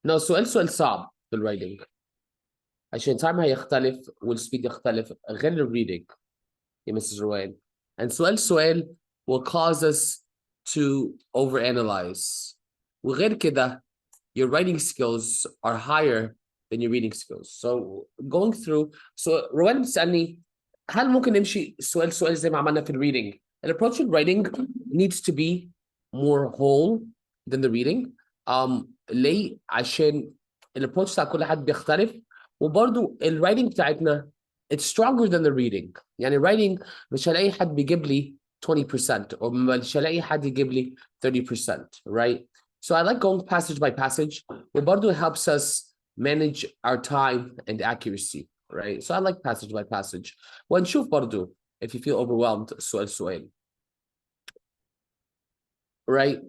No سؤال صعب في الرايدنج عشان التايم هيختلف والسبيد يختلف غير الريدنج يا مستر روان. and سؤال will cause us to overanalyze. وغير كده your writing skills are higher than your reading skills. So going through, so روان بتسألني هل ممكن نمشي سؤال زي ما عملنا في الريدنج؟ الapproach in writing needs to be more whole than the reading. ليه؟ عشان الapproach بتاع كل حد بيختلف وبرضو الwriting بتاعتنا it's stronger than the reading. يعني writing مش هلاقي حد بيجيب لي 20% or مش هلاقي حد يجيب لي 30%, right? So I like going passage by passage. وبرضو it helps us manage our time and accuracy, right? So I like passage by passage. ونشوف برضو if you feel overwhelmed سؤال. Right?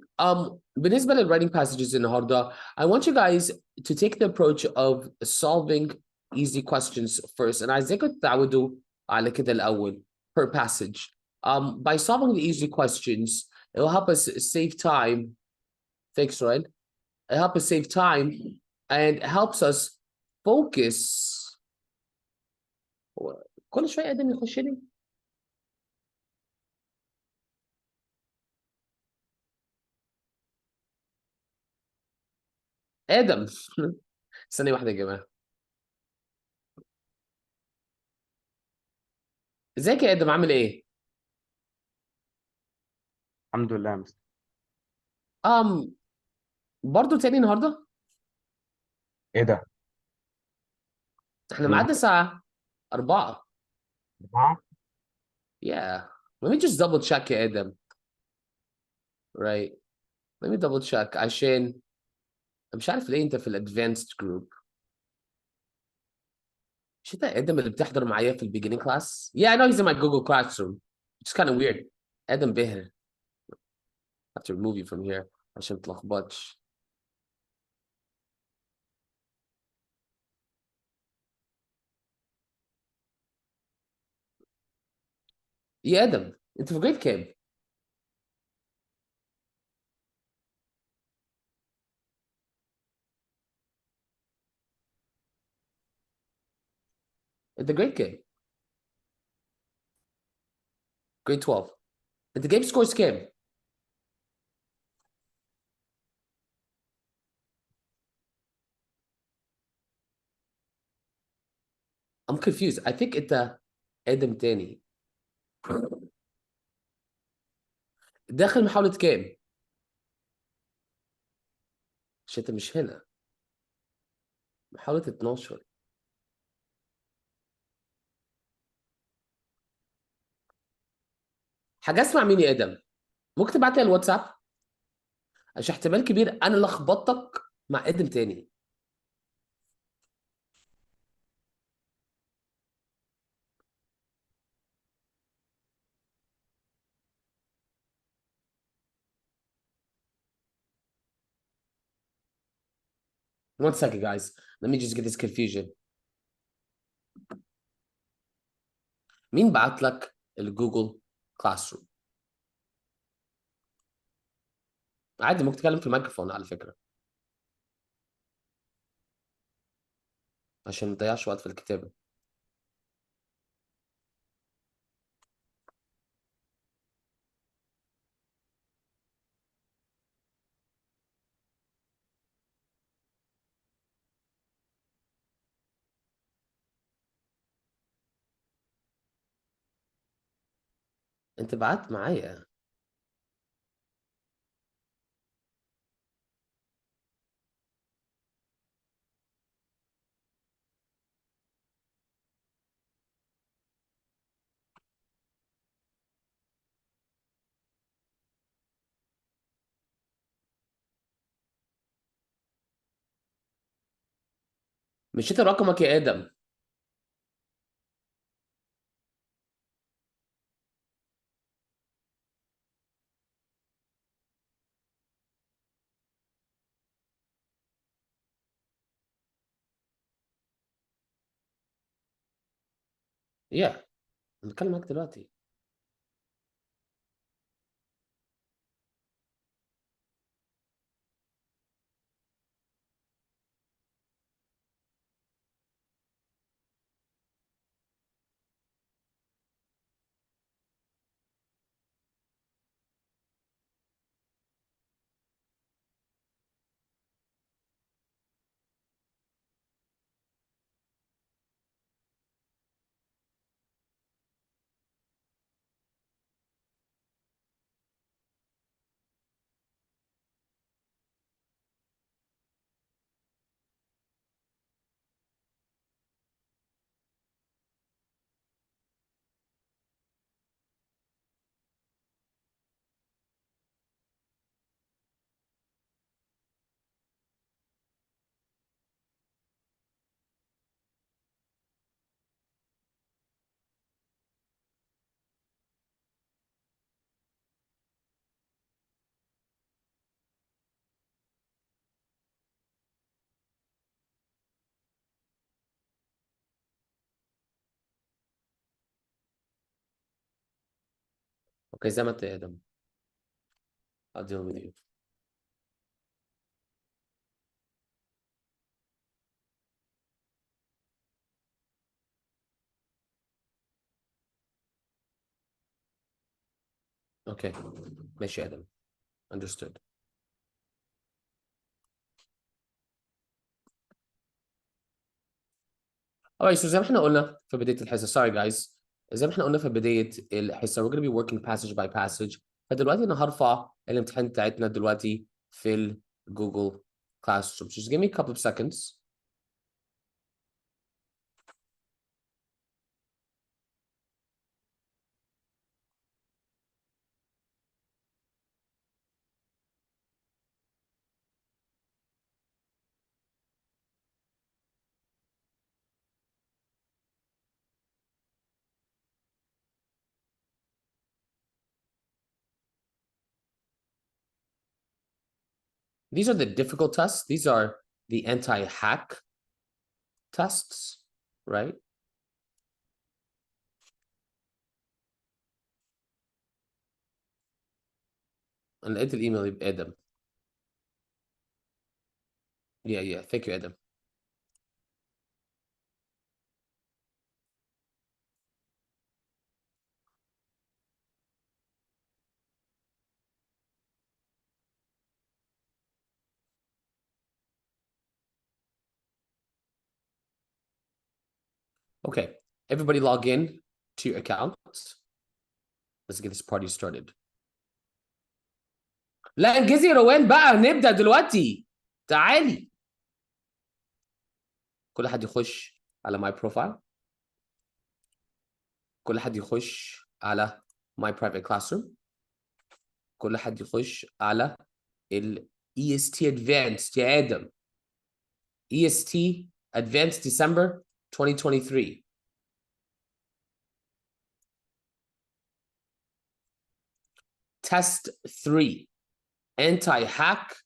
بالنسبة للwriting passages النهاردة, I want you guys to take the approach of solving easy questions first. And عايزاكم تتعودوا على كده الأول per passage. By solving the easy questions, it will help us save time. Thanks, Ryan. It helps us save time and helps us focus. كل شوية آدم يخش لي. آدم. ثانية واحدة يا جماعة. ازيك يا آدم عامل إيه؟ الحمد لله يا مستر. أم برضه تاني النهاردة؟ ايه ده؟ احنا ميعادنا النهارده الساعة 4. 4. Yeah. Let me just double check يا آدم. Right. Let me double check عشان مش عارف ليه أنت في الادفانسد جروب. مش أنت آدم اللي بتحضر معايا في البيجنينج كلاس؟ Yeah, I know he's in my Google Classroom. It's kind of weird. آدم بهر. I have to remove you from here عشان ما تلخبطش. يا آدم أنت في جريد كام؟ أنت جريد كام؟ جريد 12. أنت جايب سكورز كام؟ I'm confused. I think أنت آدم تاني. داخل محاولة كام؟ عشان أنت مش هنا. محاولة 12. حاجة اسمع مين يا آدم؟ ممكن تبعت لي على الواتساب؟ عشان احتمال كبير أنا لخبطتك مع آدم تاني. One second guys. Let me just get this confusion. مين بعت لك الجوجل كلاس روم؟ عادي ممكن تتكلم في الميكروفون على فكرة. عشان ما تضيعش وقت في الكتابة. انت بعت معايا. مش انت رقمك يا آدم. يا بنتكلم معاك دلوقتي. اوكي زي ما انت يا ادم. I'll deal with you. اوكي ماشي يا ادم. Understood. Alright, so زي ما احنا قلنا في بداية الحصة. Sorry guys. زي ما احنا قلنا في بداية الحصة we're gonna be working passage by passage. فدلوقتي أنا هرفع الامتحان بتاعتنا دلوقتي في الجوجل Classroom. Just give me a couple of seconds. These are the difficult tests. These are the anti-hack tests, right? أنا لقيت الإيميل يبقى آدم. Yeah, thank you Adam. Okay, everybody log in to your account. Let's get this party started. لا انجزي يا روان بقى نبدأ دلوقتي. تعالي. كل حد يخش على my profile. كل حد يخش على my private classroom. كل حد يخش على ال EST Advanced يا آدم. EST Advanced December 2023. Test 3. Anti-hack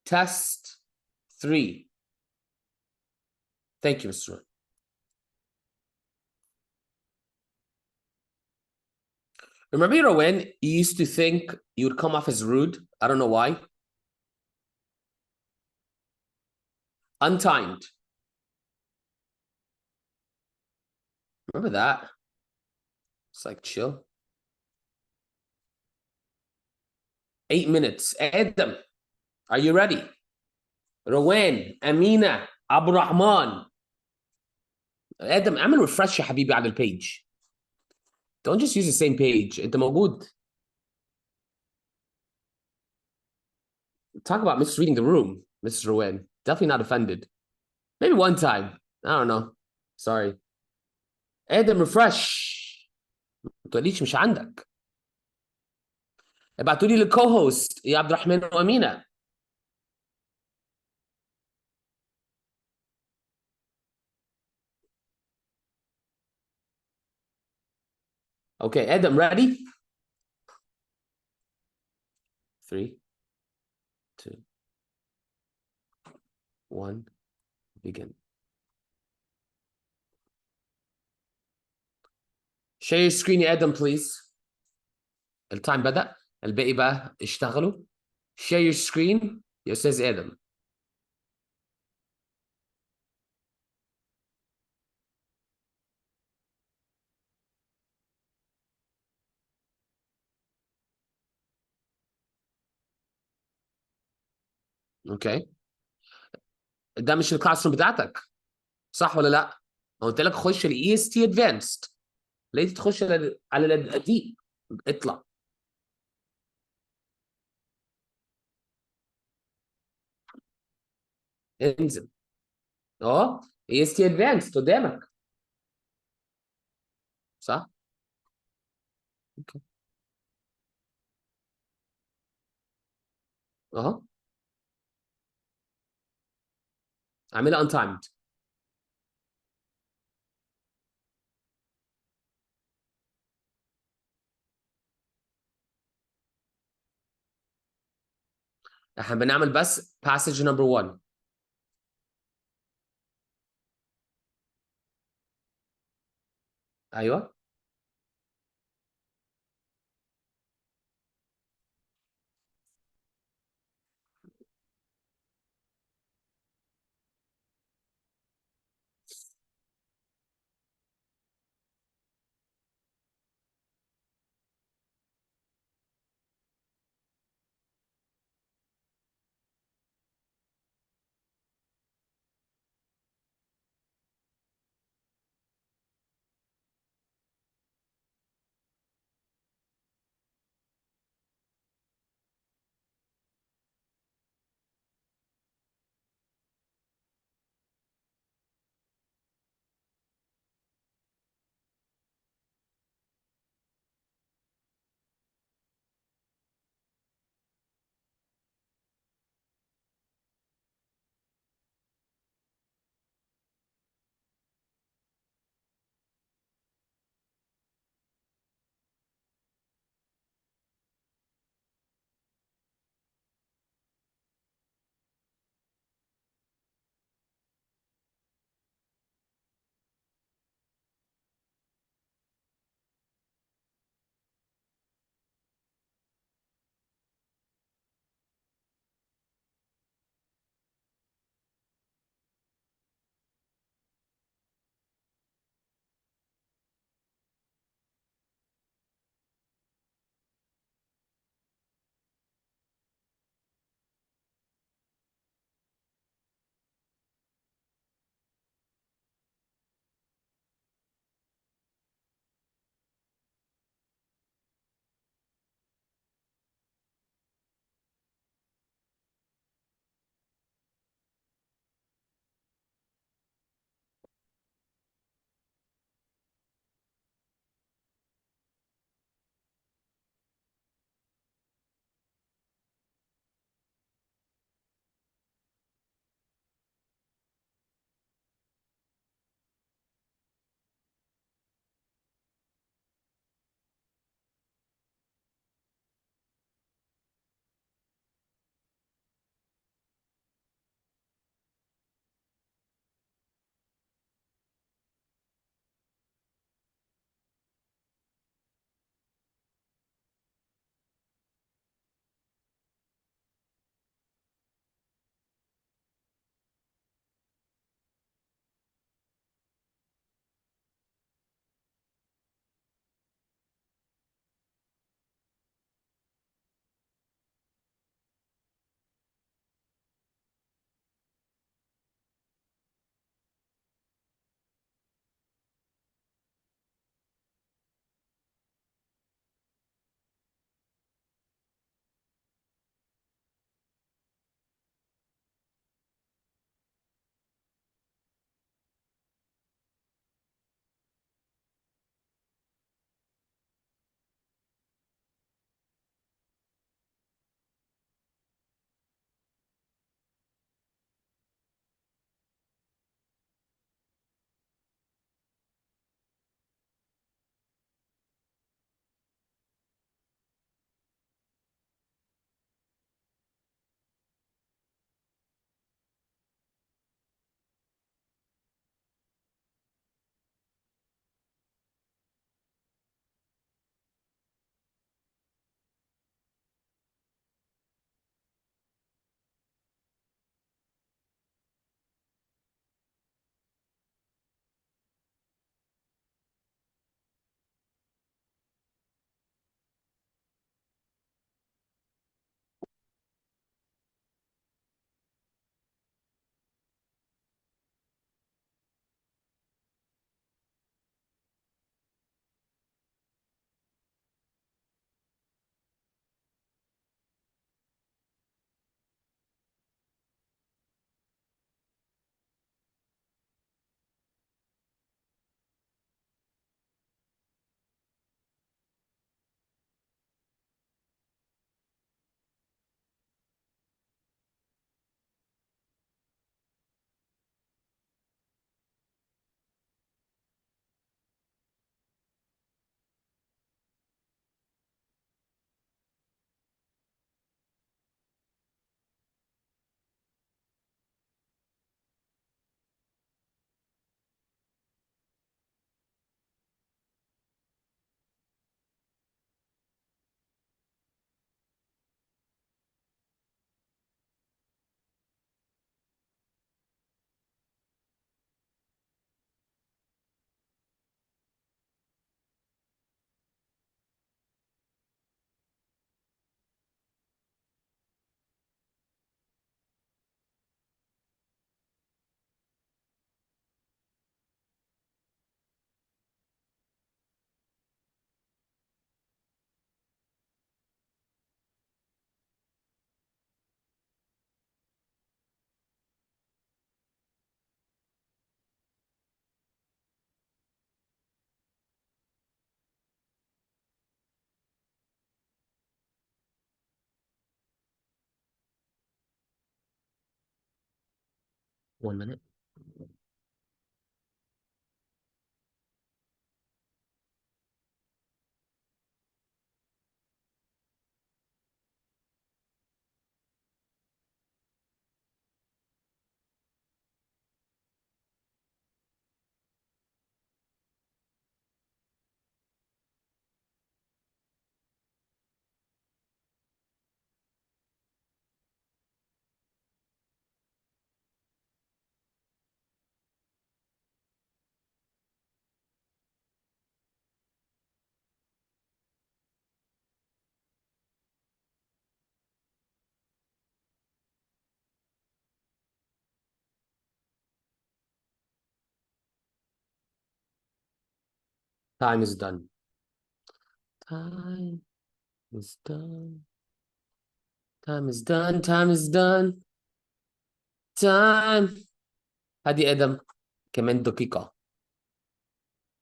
test 3. Thank you, Mr. Rowan. Remember when you used to think you would come off as rude? I don't know why. Untimed. Remember that? It's like chill. 8 minutes. Adam, are you ready? Rowan, Amina, Abu Rahman. Adam, اعمل refresh يا حبيبي على البيج. Don't just use the same page. انت موجود. Talk about misreading the room, Mrs. Rowan. Definitely not offended. Maybe one time. I don't know. Sorry. Adam, refresh. ما تقوليش مش عندك. ابعتوا لي للكو-هوست يا عبد الرحمن وأمينة. Okay, Adam, ready? 3, 2, 1, begin. Share your screen يا Adam, please. التايم بدأ. الباقي بقى اشتغلوا. Share your screen يا أستاذ آدم. اوكي. ده مش الكلاس روم بتاعتك. صح ولا لا؟ قلت لك خش ال EST Advanced. لقيت تخش على القديم. اطلع. انزل. اه EST Advanced قدامك. صح؟ اوكي. اهو. اعملها untimed. احنا بنعمل بس passage number 1. ايوه. 1 minute. Time is done. Time is done. Time is done. Time is done. Time. هادي آدم كمان دقيقة.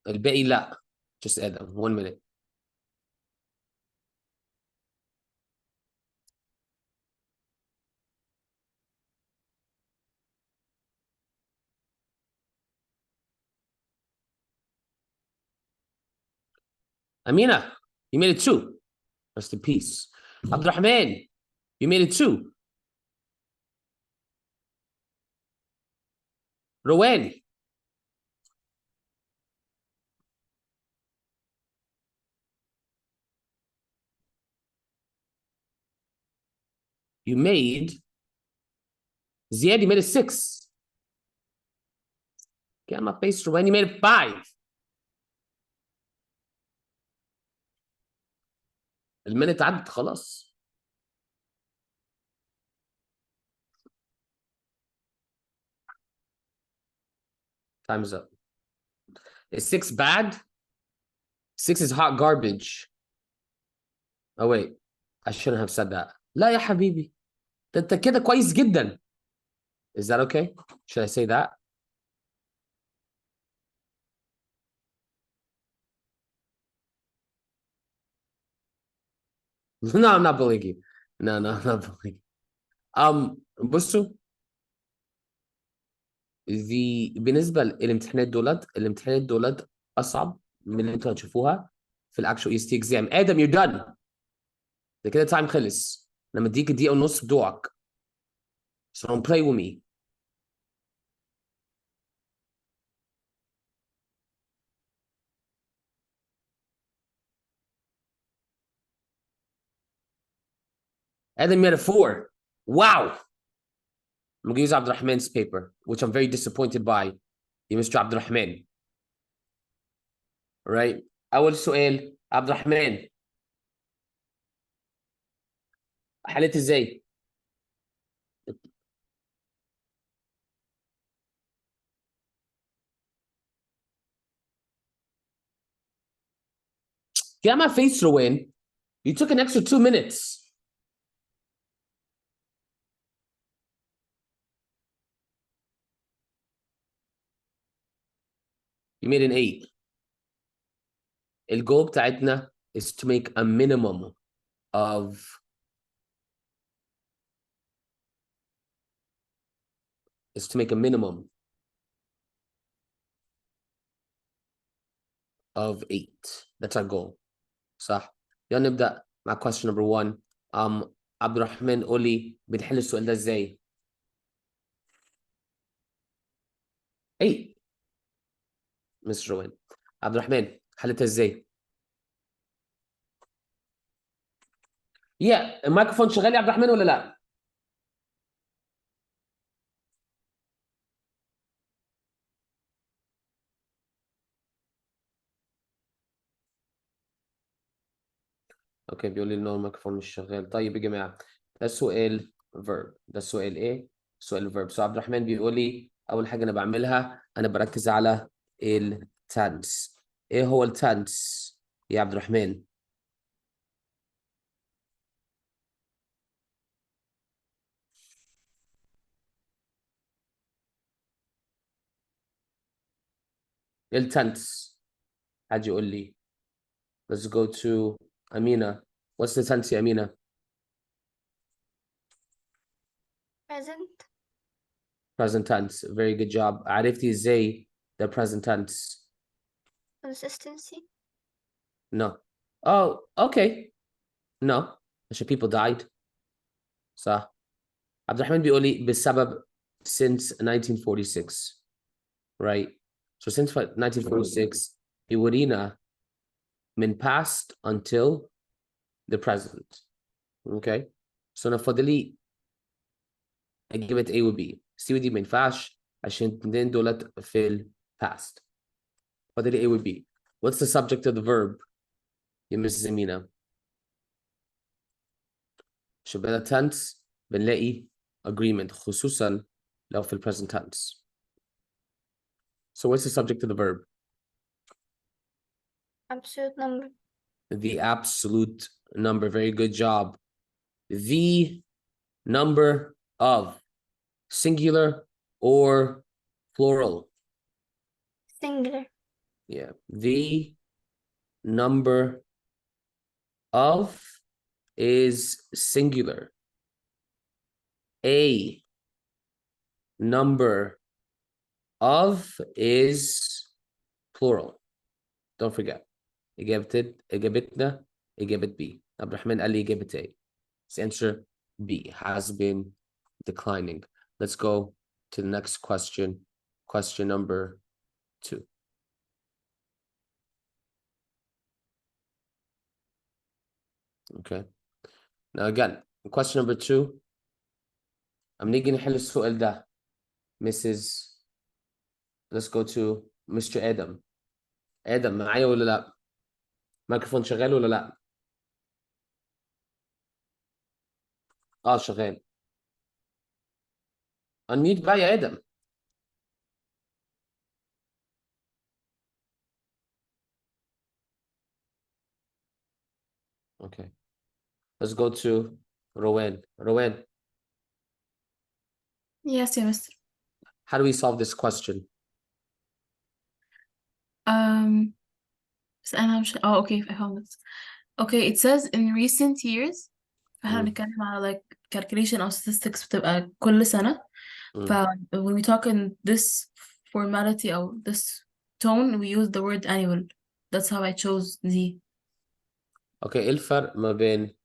الباقي لا. Just آدم. 1 minute. Amina, you made it 2. Rest in peace. Abdurrahman, you made it 2. Rowan, you made. Ziad, you made it 6. Get on my face, Rowan, you made it 5. المينت عدت خلاص. Time's up. Is 6 bad? 6 is hot garbage. Oh wait, I shouldn't have said that. لا يا حبيبي. ده انت كده كويس جدا. Is that okay? Should I say that? No, I'm not bullying you. No, I'm not bullying you. بصوا. بالنسبة الامتحانات دولت أصعب من اللي انتوا هتشوفوها في الاكشوال EST exam. آدم you're done. ده كده تايم خلص. لما اديك دقيقة ونص بتوعك. So don't play with me. Adam made a 4. Wow. I'm going to use Abdurrahman's paper, which I'm very disappointed by. You Mr. Abdurrahman. All right. أول سؤال عبد الرحمن. حلت ازاي؟ Get my face throw in. You took an extra 2 minutes. You made an 8. الجول بتاعتنا is to make a minimum of of 8. That's our goal. صح. يلا نبدأ مع question number 1. عبد الرحمن قول لي بنحل السؤال ده ازاي؟ 8. Mr. روان. عبد الرحمن حلتها ازاي؟ الميكروفون شغال يا عبد الرحمن ولا لا؟ اوكي بيقول لي ان الميكروفون مش شغال. طيب يا جماعه ده سؤال verb. ده سؤال ايه؟ سؤال verb. عبد الرحمن بيقول لي اول حاجه انا بعملها انا بركز على التنس. ايه هو التنس يا عبد الرحمن؟ ايه التنس؟ حد يقول لي. Let's go to Amina. What's the tense يا Amina? Present. present tense. Very good job. عرفتي ازاي the present tense? Consistency. No. Oh, okay. No. عشان people died. صح. عبد الرحمن بيقول لي بسبب since 1946. Right? So since 1946 يورينا من past until the present. Okay? So أنا فاضل لي أجيب A و B. C و D ما ينفعش عشان الاثنين دولت في ال past. فاضل لي A و B. What's the subject of the verb? يا Mrs. Amina. عشان بدأ tense بنلاقي agreement خصوصا لو في ال present tense. So what's the subject of the verb? Absolute number. The absolute number. Very good job. The number of. Singular or plural? Singular. Yeah. The number of is singular. A number of is plural. Don't forget. إجابتنا إجابة B. عبد الرحمن قال لي إجابة A. His answer B has been declining. Let's go to the next question. Question number 2. Okay. Now again, question number 2. نيجي نحل السؤال ده. Mrs. Let's go to Mr. Adam. Adam معايا ولا لا؟ ميكروفون شغال ولا لا؟ شغال. Unmute بقى يا Adam. Okay. Let's go to Rowan. Rowan, Yes, yeah, Mr. how do we solve this question? بس أنا مش okay, I found it. Okay, it says in recent years فاحنا بنتكلم على like calculation أو statistics بتبقى كل سنة. ف when we talk in this formality أو this tone we use the word annual. That's how I chose the. Okay, إيه الفرق ما بين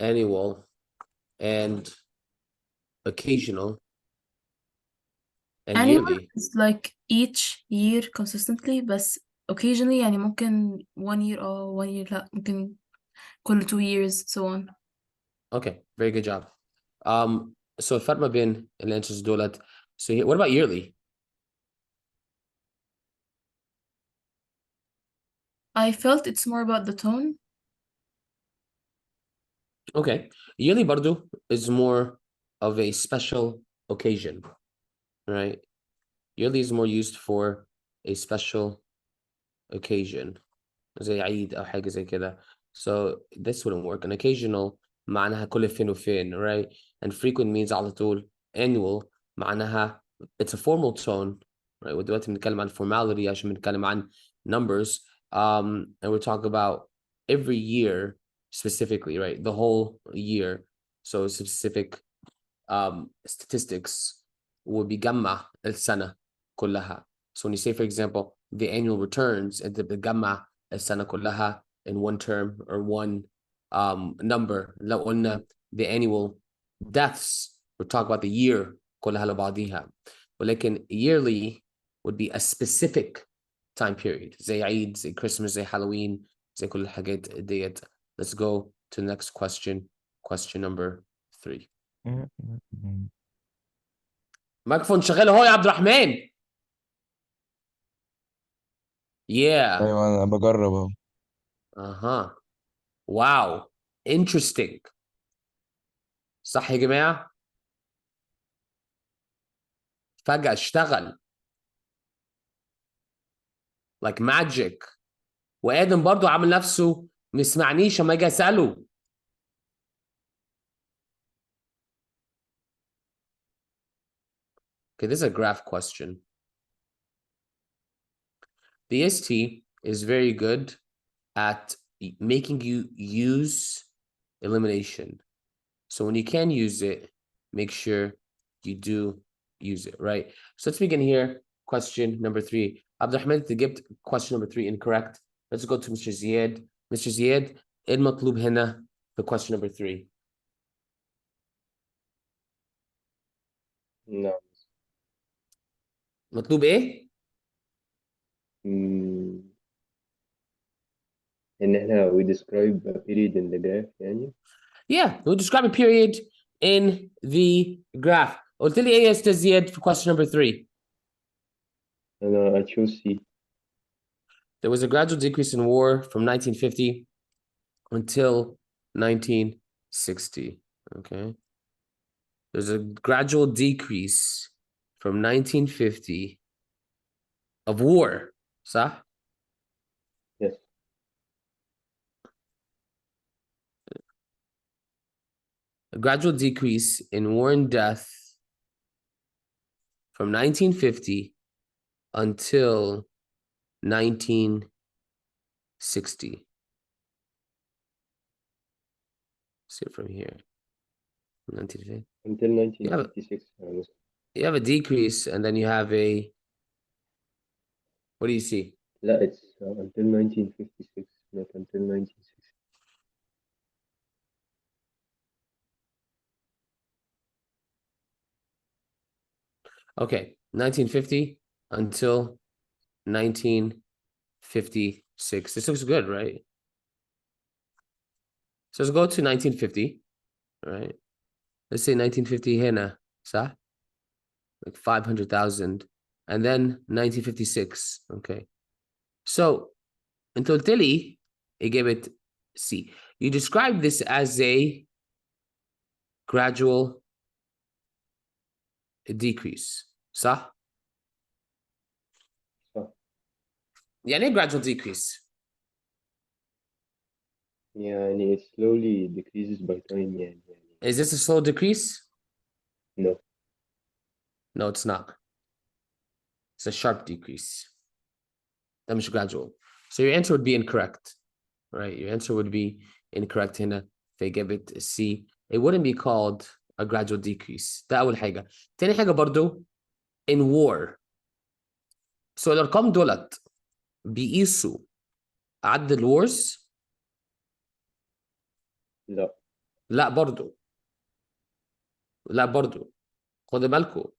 annual and occasional and Annual yearly? is like each year consistently بس occasionally يعني ممكن 1 year أو 1 year لأ ممكن كل 2 years so on. Okay, very good job. So الفرق ما بين الانسرز دولت. So what about yearly? I felt it's more about the tone. Okay, yearly برضو is more of a special occasion, right? Yearly is more used for a special occasion. زي عيد أو حاجة زي كده. So this wouldn't work. An occasional معناها كل فين وفين, right? And frequent means على طول. Annual معناها it's a formal tone, right? ودلوقتي بنتكلم عن formality عشان بنتكلم عن numbers. And we're talking about every year specifically, right? The whole year. So specific statistics وبيجمع السنة كلها. So when you say, for example, the annual returns, أنت بتجمع السنة كلها in one term or one number. لو قلنا the annual deaths, we're talking about the year كلها لبعضيها. ولكن yearly would be a specific time period. زي عيد, زي Christmas, زي Halloween, زي كل الحاجات ديت. Let's go to the next question. Question number 3. ميكروفون شغال اهو يا عبد الرحمن. Yeah. ايوه انا بجرب اهو. Wow. Interesting. صح يا جماعة؟ فجأة اشتغل. Like magic. وآدم برضو عامل نفسه ما يسمعنيش اما اجي اسأله. Okay, this is a graph question. The EST is very good at making you use elimination. So when you can use it, make sure you do use it, right? So let's begin here. Question number 3. Abdurrahman, to get question number 3 incorrect. Let's go to Mr. Ziad. Mr. Ziad, المطلوب هنا for question number 3. نعم. مطلوب ايه؟ إن إحنا we describe a period in the graph يعني. Yeah, we'll describe a period in the graph. قلت لي ايه يا استاذ زياد for question number 3. أنا I choose C. There was a gradual decrease in war from 1950 until 1960. Okay. There's a gradual decrease from 1950 of war. صح؟ Yes. A gradual decrease in war and death from 1950 until 1960. See it from here. 1950. Until 1956. You have a decrease, and then you have a. What do you see? لا, it's until 1956, not until 1960. Okay, 1950 until 1956. This looks good, right? So let's go to 1950, right? Let's say 1950 هنا, صح? Like 500,000. And then 1956, okay. So, until Tilly, it gave it C. You describe this as a gradual decrease, صح? صح. يعني gradual decrease. يعني it slowly decreases by time يعني. Is this a slow decrease? No. No, it's not. It's a sharp decrease. That مش gradual. So your answer would be incorrect, right? Your answer would be incorrect هنا. If they give it a C, it wouldn't be called a gradual decrease. ده أول حاجة. تاني حاجة برضو, in war. So الأرقام دولت بيقيسوا عدد الوارز؟ لا. لا برضو. لا برضو. خدوا بالكم.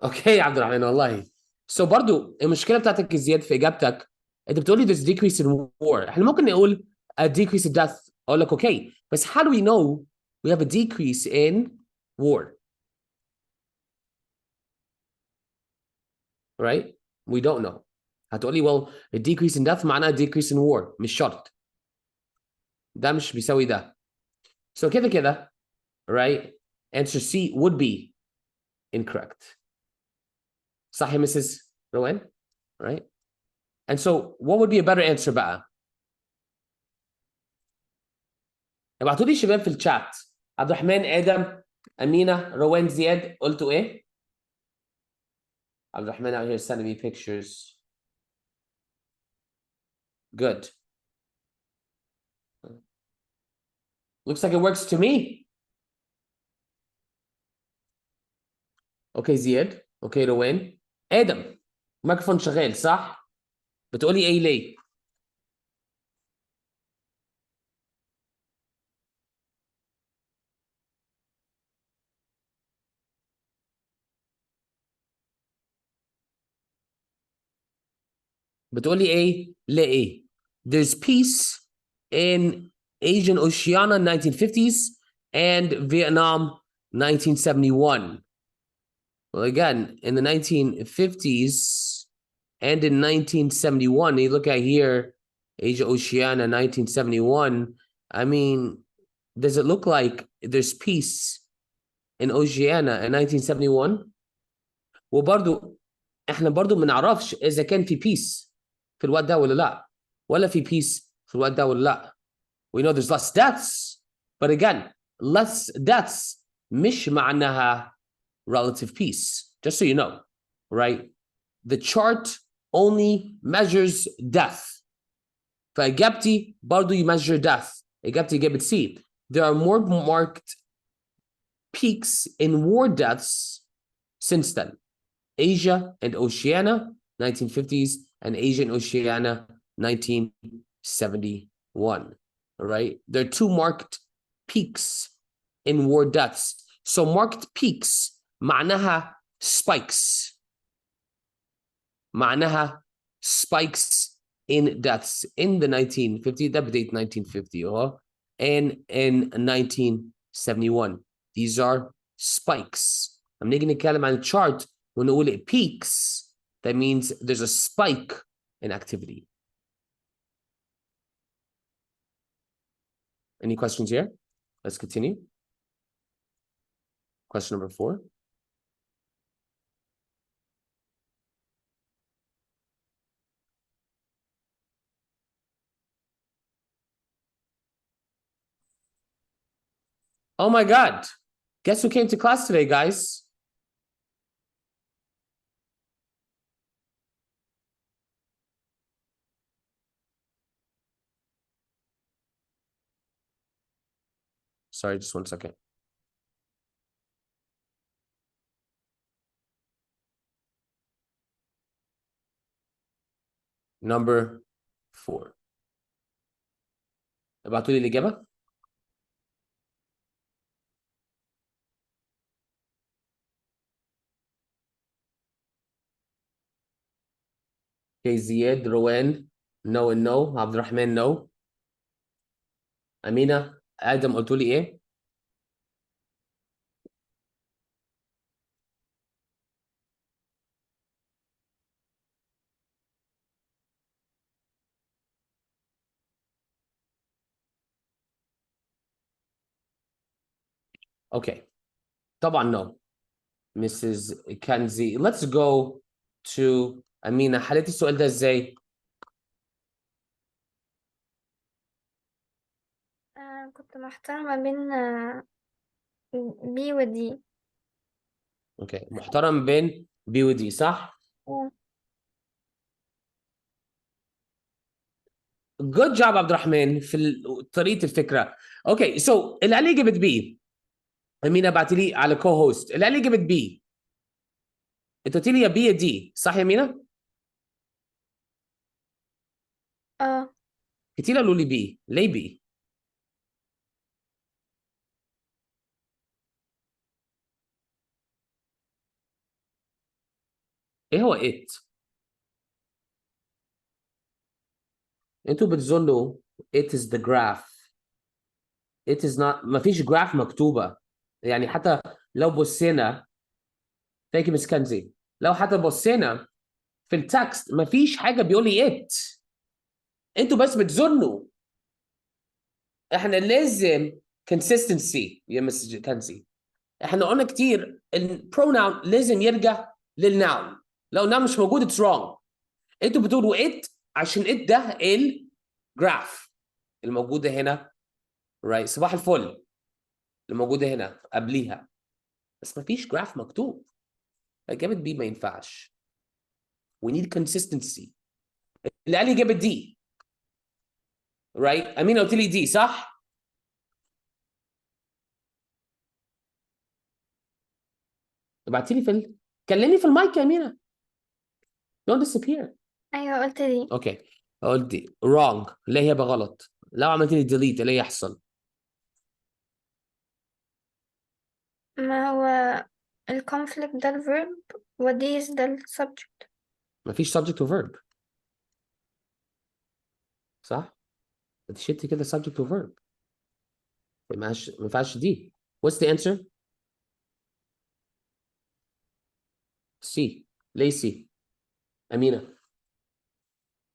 اوكي يا عبد الرحمن والله. So برضو المشكله بتاعتك زياد في اجابتك. انت بتقولي there's decrease in war. احنا ممكن نقول a decrease in death. اقول لك اوكي. بس how do we know we have a decrease in war? Right? We don't know. هتقولي well a decrease in death معناها decrease in war. مش شرط. ده مش بيساوي ده. So كده كده, right? Answer C would be incorrect. صح يا Mrs. Rowan? Right? And so what would be a better answer بقى? ابعتوا لي شباب في الشات. عبد الرحمن, آدم, أمينة, روان, زياد, قلتوا إيه؟ عبد الرحمن out here sending me pictures. Good. Looks like it works to me. Okay, زياد. Okay, روان. آدم, الميكروفون شغال صح؟ بتقولي إيه ليه؟ بتقولي إيه ليه؟ There's peace in Asian Oceania 1950s and Vietnam 1971. Well, again, in the 1950s and in 1971, you look at here, Asia Oceania 1971. I mean, does it look like there's peace in Oceania in 1971? وبرضو احنا برضو ما نعرفش اذا كان في peace في الوقت ده ولا لا, ولا في peace في الوقت ده ولا لا. We know there's less deaths, but again, less deaths مش معناها relative peace, just so you know, right? The chart only measures death. فإجابتي برضو you measure death. إجابتي إجابة C. There are more marked peaks in war deaths since then. Asia and Oceania, 1950s, and Asia and Oceania, 1971. All right. There are two marked peaks in war deaths. So marked peaks معناها spikes. معناها spikes in deaths in the 1950s. ده بداية 1950 and in 1971. These are spikes. لما نيجي نتكلم عن chart ونقول peaks, that means there's a spike in activity. Any questions here? Let's continue. Question number 4. Oh my God. Guess who came to class today, guys? Sorry, just 1 second. Number 4. ابعتوا لي الإجابة. Okay, زياد, روان, no and no. عبد الرحمن, no. أمينة, آدم, قلتوا لي إيه؟ Okay. طبعا no. Mrs. Kanzi. Let's go to أمينة. حليت السؤال ده إزاي؟ كنت محتارة ما بين B و D. اوكي محترم بين بي ودي صح؟ Good job عبد الرحمن في طريقة الفكرة. اوكي سو اللي عليه جابت بي. أمينة بعتي لي على كو هوست. اللي عليه جابت بي. انت قلت لي يا بي يا دي صح يا أمينة؟ كتير قالوا لي بي. ليه بي؟ ايه هو it؟ انتوا بتظنوا it is the graph. It is not. ما فيش جراف مكتوبة. يعني حتى لو بصينا thank you Miss Kenzie. لو حتى بصينا في التكست ما فيش حاجة بيقول لي it. انتوا بس بتظنوا. احنا لازم consistency يا Miss Kenzie. احنا قلنا كتير البروناون لازم يرجع للناون. لو ناون مش موجود it's wrong. انتوا بتقولوا it عشان it ده الجراف الموجودة هنا right. صباح الفل الموجودة هنا قبليها بس ما فيش جراف مكتوب. إجابة بي ما ينفعش. We need consistency. اللي قال لي إجابة دي right. أمينة قلت لي دي صح؟ ابعتي لي كلمني في المايك يا أمينة. Don't disappear. أيوة قلت دي. اوكي قلت دي wrong. ليه هيبقى غلط؟ لو عملت لي delete اللي يحصل؟ ما هو الconflict ده الverb وديز ده السبجكت. مفيش subject to verb صح؟ انت شلتي كده subject to verb. ما ينفعش دي. What's the answer؟ C. ليه C؟ أمينة.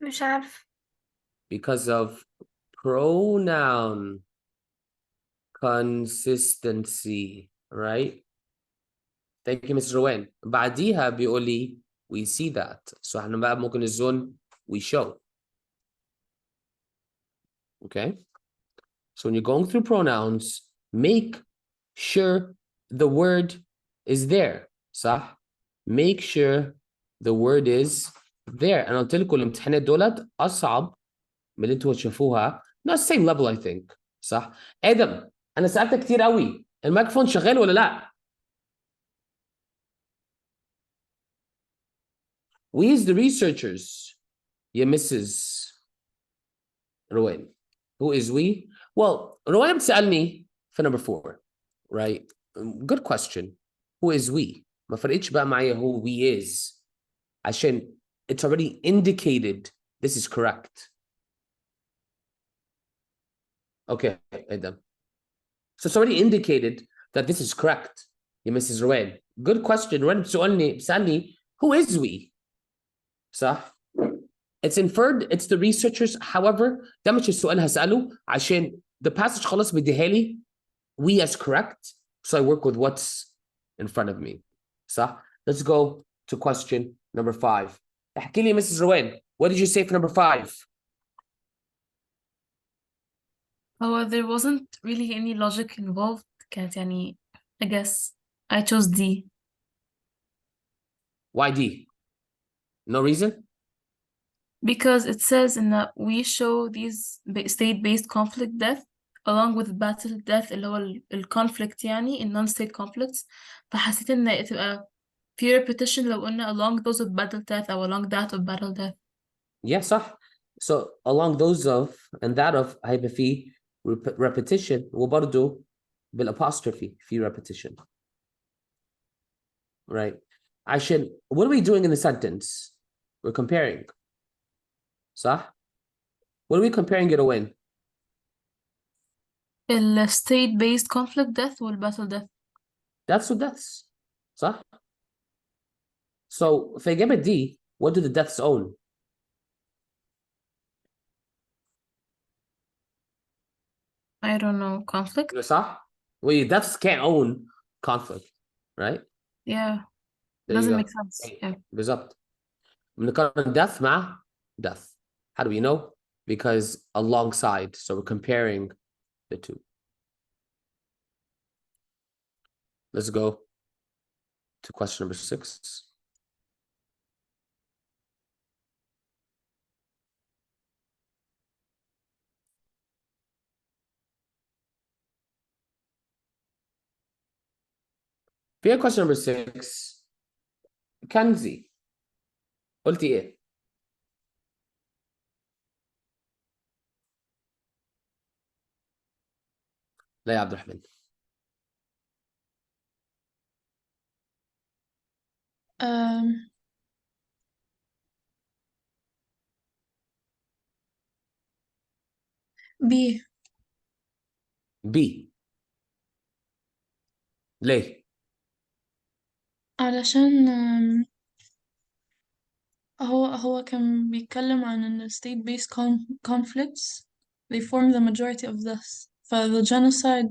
مش عارف. Because of pronoun consistency right. Thank you Mr. روان. بعديها بيقول لي we see that. So احنا بقى ممكن الزون we show. Okay. So when you're going through pronouns, make sure the word is there. صح؟ Make sure the word is there. أنا قلت لكم الامتحانات دولت أصعب من اللي انتوا هتشوفوها. Not same level I think. صح؟ آدم أنا سألتك كتير قوي، الميكروفون شغال ولا لأ؟ We is the researchers يا Mrs. روان. Who is we? Well, روان بتسألني في number 4, right? Good question. Who is we? ما فرقتش بقى معايا who we is عشان it's already indicated this is correct. Okay, Adam. So it's already indicated that this is correct. يا Mrs. روان. Good question. روان بتسألني who is we? صح؟ It's inferred it's the researchers. However, ده مش السؤال هسأله عشان the passage خلاص بيديها لي we as correct. So I work with what's in front of me. صح؟ Let's go to question number 5. احكي لي Mrs. روان. What did you say for number 5? There wasn't really any logic involved. كانت يعني I guess I chose D. Why D? No reason? Because it says in that we show these state-based conflict death along with battle death اللي هو الconflict يعني in non-state conflicts. فحسيت إن تبقى في repetition لو قلنا along those of battle death أو along that of battle death. Yeah, صح. So along those of and that of هيبقى فيه repetition وبرضه بالapostrophe في repetition. Right. عشان what are we doing in the sentence? We're comparing. صح? What are we comparing it when? ال state-based conflict death والbattle death. Deaths with deaths. صح? So في إجابة D, what do the deaths own? I don't know, conflict? صح? Well, deaths can't own conflict, right? Yeah, There you doesn't go. make sense. Yeah. بالظبط. بنقارن death مع death. How do we know? Because alongside, so we're comparing the two. Let's go to question number 6. في question number 6. كنزي قلتي ايه؟ لا يا عبد الرحمن. B. B. ليه؟ علشان هو كان بيتكلم عن إن state-based conflicts they form the majority of this. The genocide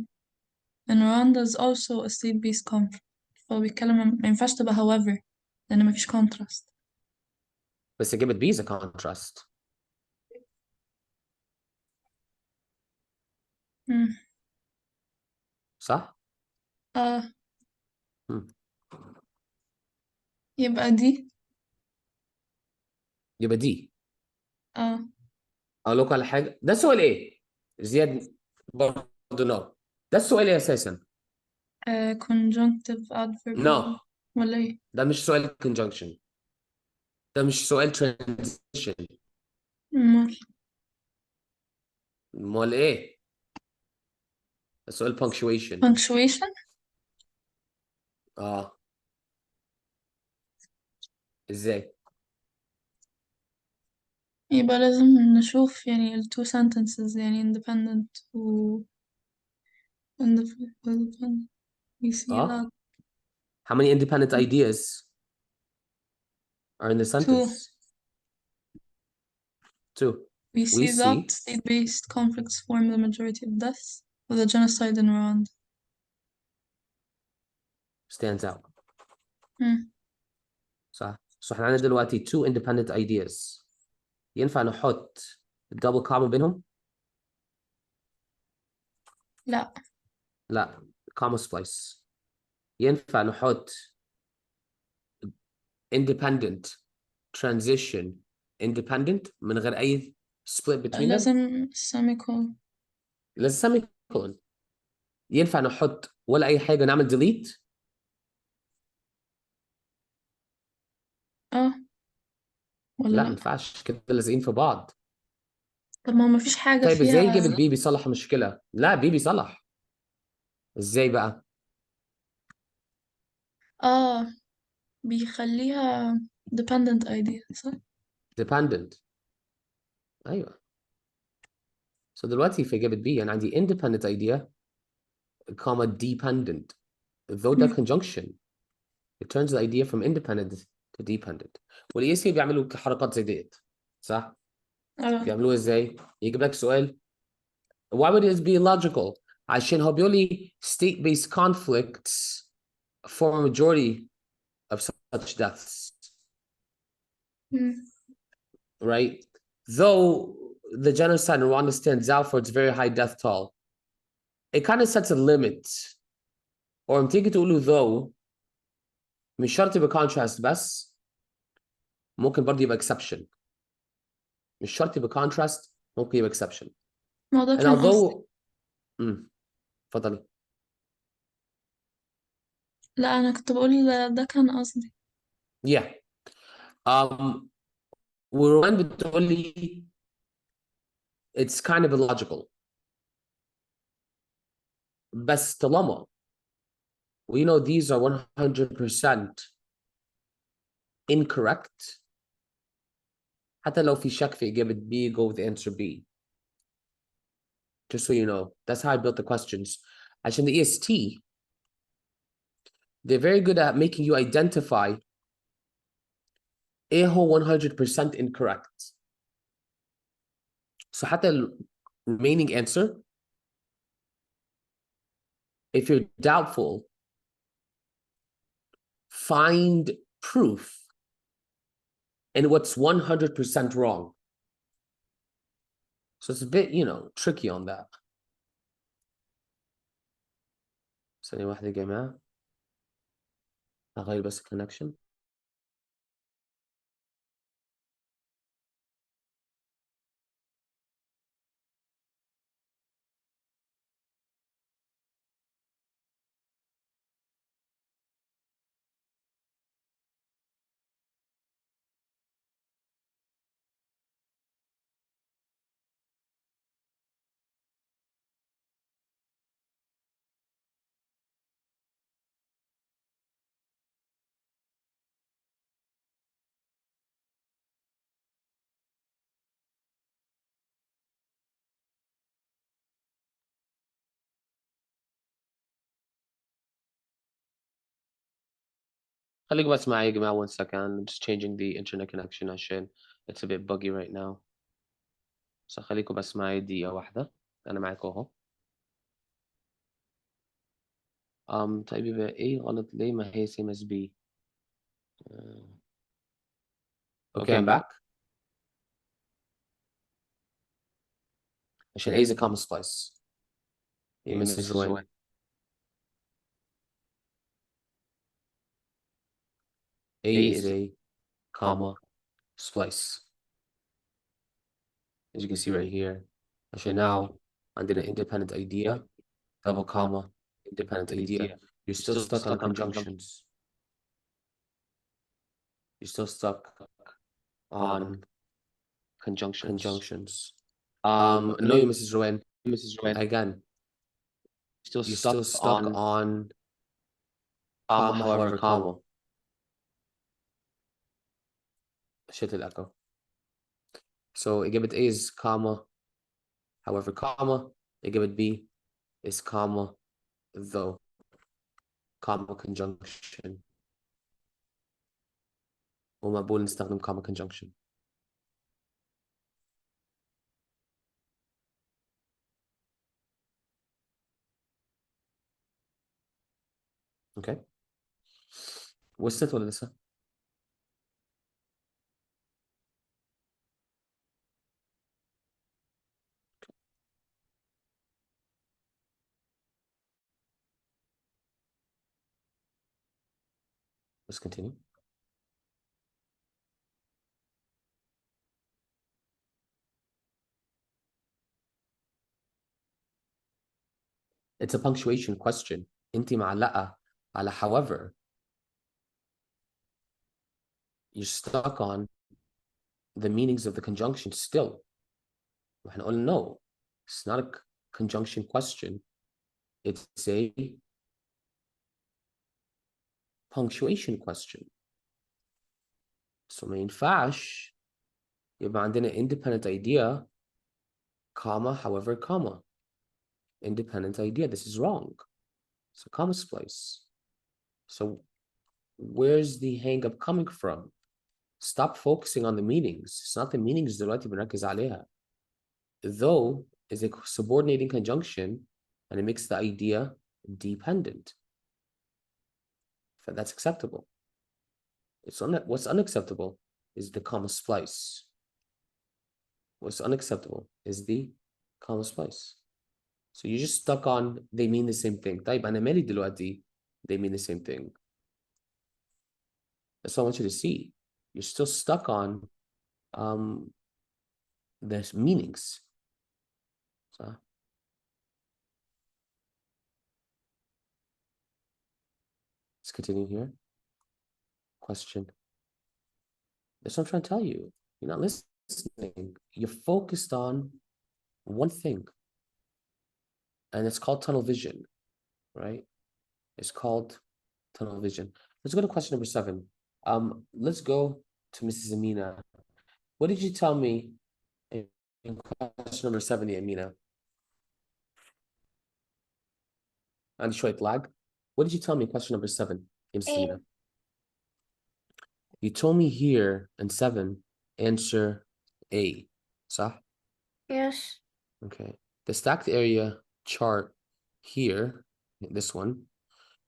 in Rwanda is also a state-based conflict. فبيتكلم ما ينفعش تبقى however لأن مفيش contrast. بس إجابة B is a contrast. صح؟ يبقى دي. يبقى D. أقول لكم على حاجة. ده سؤال إيه؟ زياد برضه no. ده السؤال إيه أساساً؟ conjunctive adverb. No. ولا إيه؟ ده مش سؤال conjunction. ده مش سؤال transition. امال ايه؟ ده سؤال punctuation. punctuation. ازاي؟ يبقى لازم نشوف يعني ال two sentences يعني independent و independent. We see that. How many independent ideas are in the sentence? Two. We see that state-based conflicts form the majority of deaths with the genocide in Rwanda. Stands out. صح. So احنا عندنا دلوقتي two independent ideas. ينفع نحط double comma بينهم؟ لا. comma splice. ينفع نحط independent transition independent من غير أي split between them؟ لازم semicolon. لازم سيمي كولون. ينفع نحط ولا اي حاجه نعمل ديليت؟ ولا لا ما لأ؟ ينفعش كده، لازقين في بعض. طب ما مفيش حاجة طيب ازاي فيها. جابت بي بيصلح المشكله؟ لا بي بيصلح. ازاي بقى؟ بيخليها dependent idea صح؟ dependent. ايوه. so دلوقتي في جابت بي انا عندي independent idea comma dependent. though ده conjunction it turns the idea from independent to dependent. والاي اس بيعملوا حركات زي ديت صح؟ بيعملوها ازاي؟ يجيب لك سؤال why would it be illogical؟ عشان هو بيقول لي state based conflicts form a majority of such deaths. Right? Though the genocide in Rwanda stands out for its very high death toll, it kind of sets a limit. Or I'm تيجي تقوله though مش شرط يبقى contrast بس ممكن برضه يبقى exception. مش شرط يبقى contrast ممكن يبقى exception. ما ده And كان قصدي. although اتفضلي. لا أنا كنت بقول ده كان قصدي. Yeah. وروان بتقول لي it's kind of illogical. بس طالما we know these are 100% incorrect حتى لو في شك في إجابة B go with the answer B. Just so you know, that's how I built the questions. عشان the EST, they're very good at making you identify إيه هو 100% incorrect. So حتى ال remaining answer, if you're doubtful, find proof in what's 100% wrong. So it's a bit, tricky on that. ثانية واحدة يا جماعة. أغير بس connection. خليكم بس معي يا جماعة one second. I'm just changing the internet connection عشان it's a bit buggy right now. So خليكم بس معي دقيقة واحدة. أنا معاكم أهو. طيب يبقى إيه غلط ليه ما هي same as B. Okay, I'm back. عشان A is a common splice. يا Mrs. Rowan. A is a comma splice. As you can see right here. عشان now عندنا independent idea, double comma, independent idea. You're still stuck on conjunctions. You're still stuck on conjunctions. No, Mrs. Rowan. Again, you're still stuck on comma, however, comma. Shit echo. So إجابة A is comma, however, comma. إجابة B is comma, though, comma conjunction. ومقبول نستخدم comma conjunction. Okay. وصلت ولا لسه؟ Let's continue. It's a punctuation question. انت معلقة على however. You're stuck on the meanings of the conjunction still. وإحنا قلنا no. It's not a conjunction question. It's a punctuation question. So ما ينفعش يبقى عندنا independent idea, comma, however, comma. Independent idea. This is wrong. So comma splice. So where's the hang up coming from? Stop focusing on the meanings. It's not the meanings دلوقتي بنركز عليها. Though is a subordinating conjunction and it makes the idea dependent. So that's acceptable. What's unacceptable is the comma splice. What's unacceptable is the comma splice. So you're just stuck on they mean the same thing. طيب أنا مالي دلوقتي they mean the same thing. That's all I want you to see. You're still stuck on the meanings. So let's continue here. Question. That's what I'm trying to tell you. You're not listening. You're focused on one thing. And it's called tunnel vision, right? It's called tunnel vision. Let's go to question number 7. Let's go to Mrs. Amina. What did you tell me in question number 7, Amina? And short lag. What did you tell me in question number 7, Mrs. A. Amina? You told me here in 7, answer A. صح? Yes. Okay. The stacked area chart here, this one,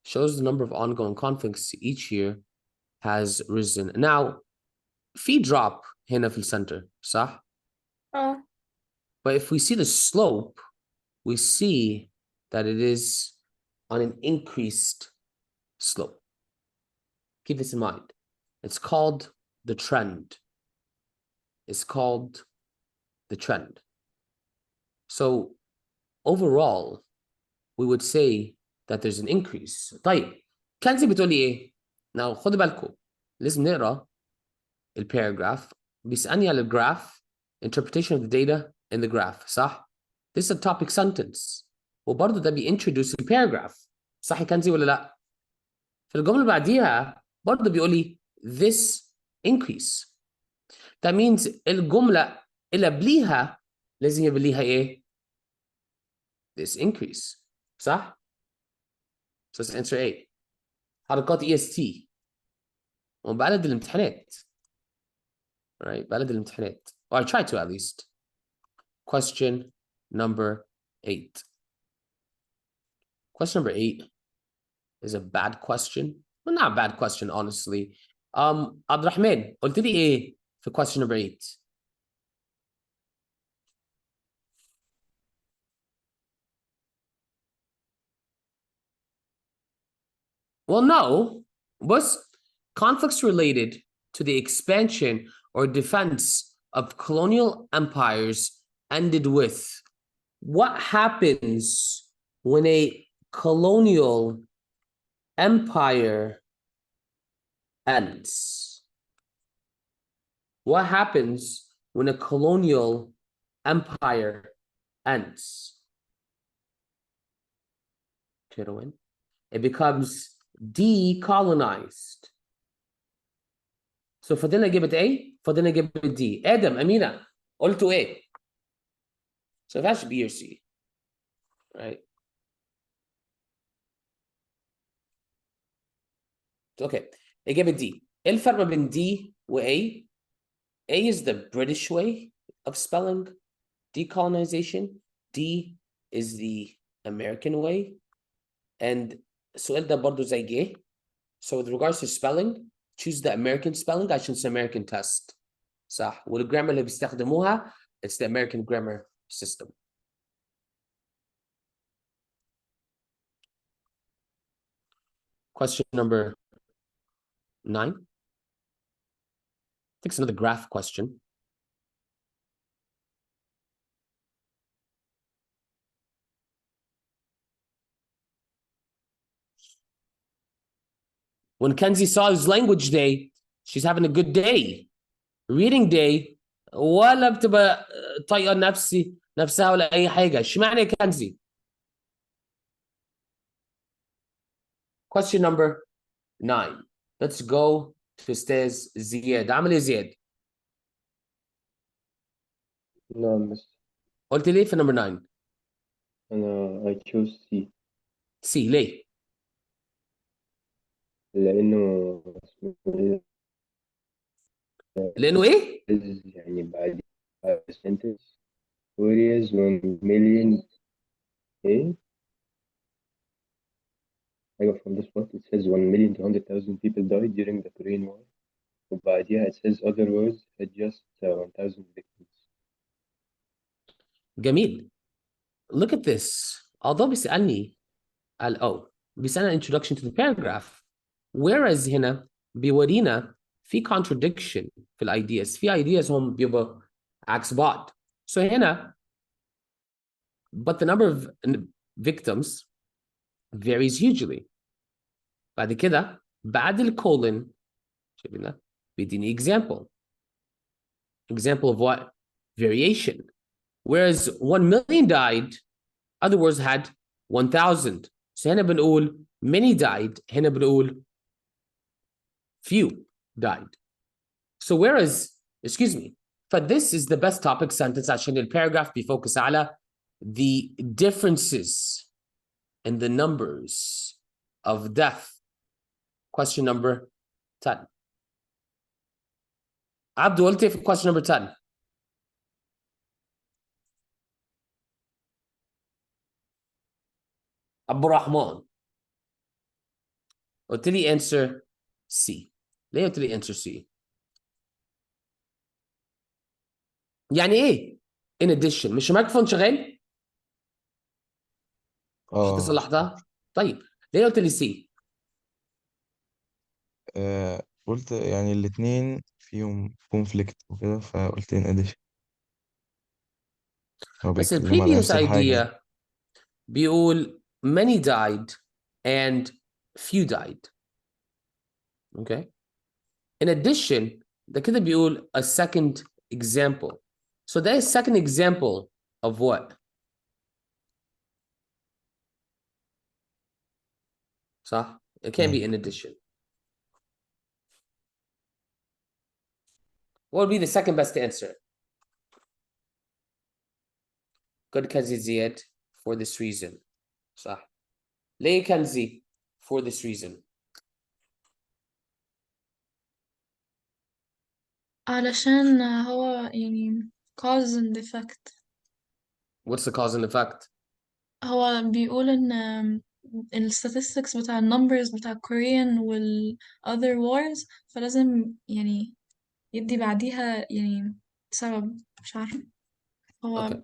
shows the number of ongoing conflicts each year has risen. Now, fee drop هنا في center, صح? Oh. But if we see the slope, we see that it is on an increased slope. Keep this in mind. It's called the trend. It's called the trend. So overall, we would say that there's an increase. طيب كنزي بتقولي ايه؟ Now خدوا بالكم لازم نقرا الباراجراف بيسألني على الجراف interpretation of the data in the graph صح؟ This is a topic sentence وبرضه ده بيintroduce الباراجراف صح يا كنزي ولا لا؟ في الجملة اللي بعديها برضه بيقولي this increase. That means الجملة اللي قبليها لازم يبقى ليها ايه؟ This increase صح؟ So let's answer A. حركات EST وبلد الامتحانات. Right? بلد الامتحانات. Or I try to at least. Question number 8. Question number 8 is a bad question. Well, not a bad question, honestly. عبد الرحمن قلت لي ايه في question number 8? Well, no, but conflicts related to the expansion or defense of colonial empires ended with. What happens when a colonial empire ends? What happens when a colonial empire ends? It becomes decolonized. So فضلنا give it A, فضلنا give it D. Adam, Amina, قلتوا A. So that should be B or C, right? Okay, I give it D. إيه الفرق بين D و A? A is the British way of spelling decolonization. D is the American way. And السؤال ده برضو زي جه. So with regards to spelling, choose the American spelling عشان it's American test. صح. والجرامر اللي بيستخدموها, it's the American grammar system. Question number 9. I think it's another graph question. When Kenzie saw his language day, she's having a good day. Reading day, ولا بتبقى طايقة نفسها ولا أي حاجة. اشمعنى يا كنزي؟ Question number 9. Let's go to أستاذ زياد. عامل إيه زياد؟ نعم بس قلت ليه في number 9؟ أنا I chose C C ليه؟ لأنه اسمه إيه؟ لأنه إيه؟ يعني بعد sentence whereas 1 million إيه؟ أيوة from this part it says 1,200,000 people died during the Korean War وبعديها it says other wars had just 1,000 victims. جميل. Look at this. although بيسألني بيسألنا introduction to the paragraph. Whereas هنا بيورينا في contradiction في ideas. في ideas هم بيبقوا عكس بعض. So هنا but the number of victims varies hugely. بعد كده بعد الكولن شايفينها بيديني example. Example of what? Variation. Whereas 1 million died, other words had 1,000. So هنا بنقول many died, هنا بنقول few died. So whereas, excuse me, but this is the best topic sentence عشان الباراجراف بيفوكس على the differences in the numbers of death. Question number 10. عبدو قلت إيه في question number 10؟ أبو الرحمن قلت لي answer C. ليه قلت لي answer C؟ يعني ايه in addition؟ مش الميكروفون شغال؟ مش انت صلحتها؟ طيب ليه قلت لي سي؟ قلت يعني الاتنين فيهم كونفليكت وكده فقلت in addition هو بس ال بيتكلم على previous نفس الحاجة يعني. idea بيقول many died and few died. Okay. In addition ده كده بيقول a second example. So that is second example of what? صح؟ It can't be in addition. What would be the second best answer? Good كنزي زياد for this reason. صح. ليه كنزي for this reason? علشان هو يعني cause and effect. What's the cause and effect? هو بيقول إن ال statistics بتاع ال numbers بتاع Korean وال other wars فلازم يعني يدي بعديها يعني سبب مش عارفة هو Okay.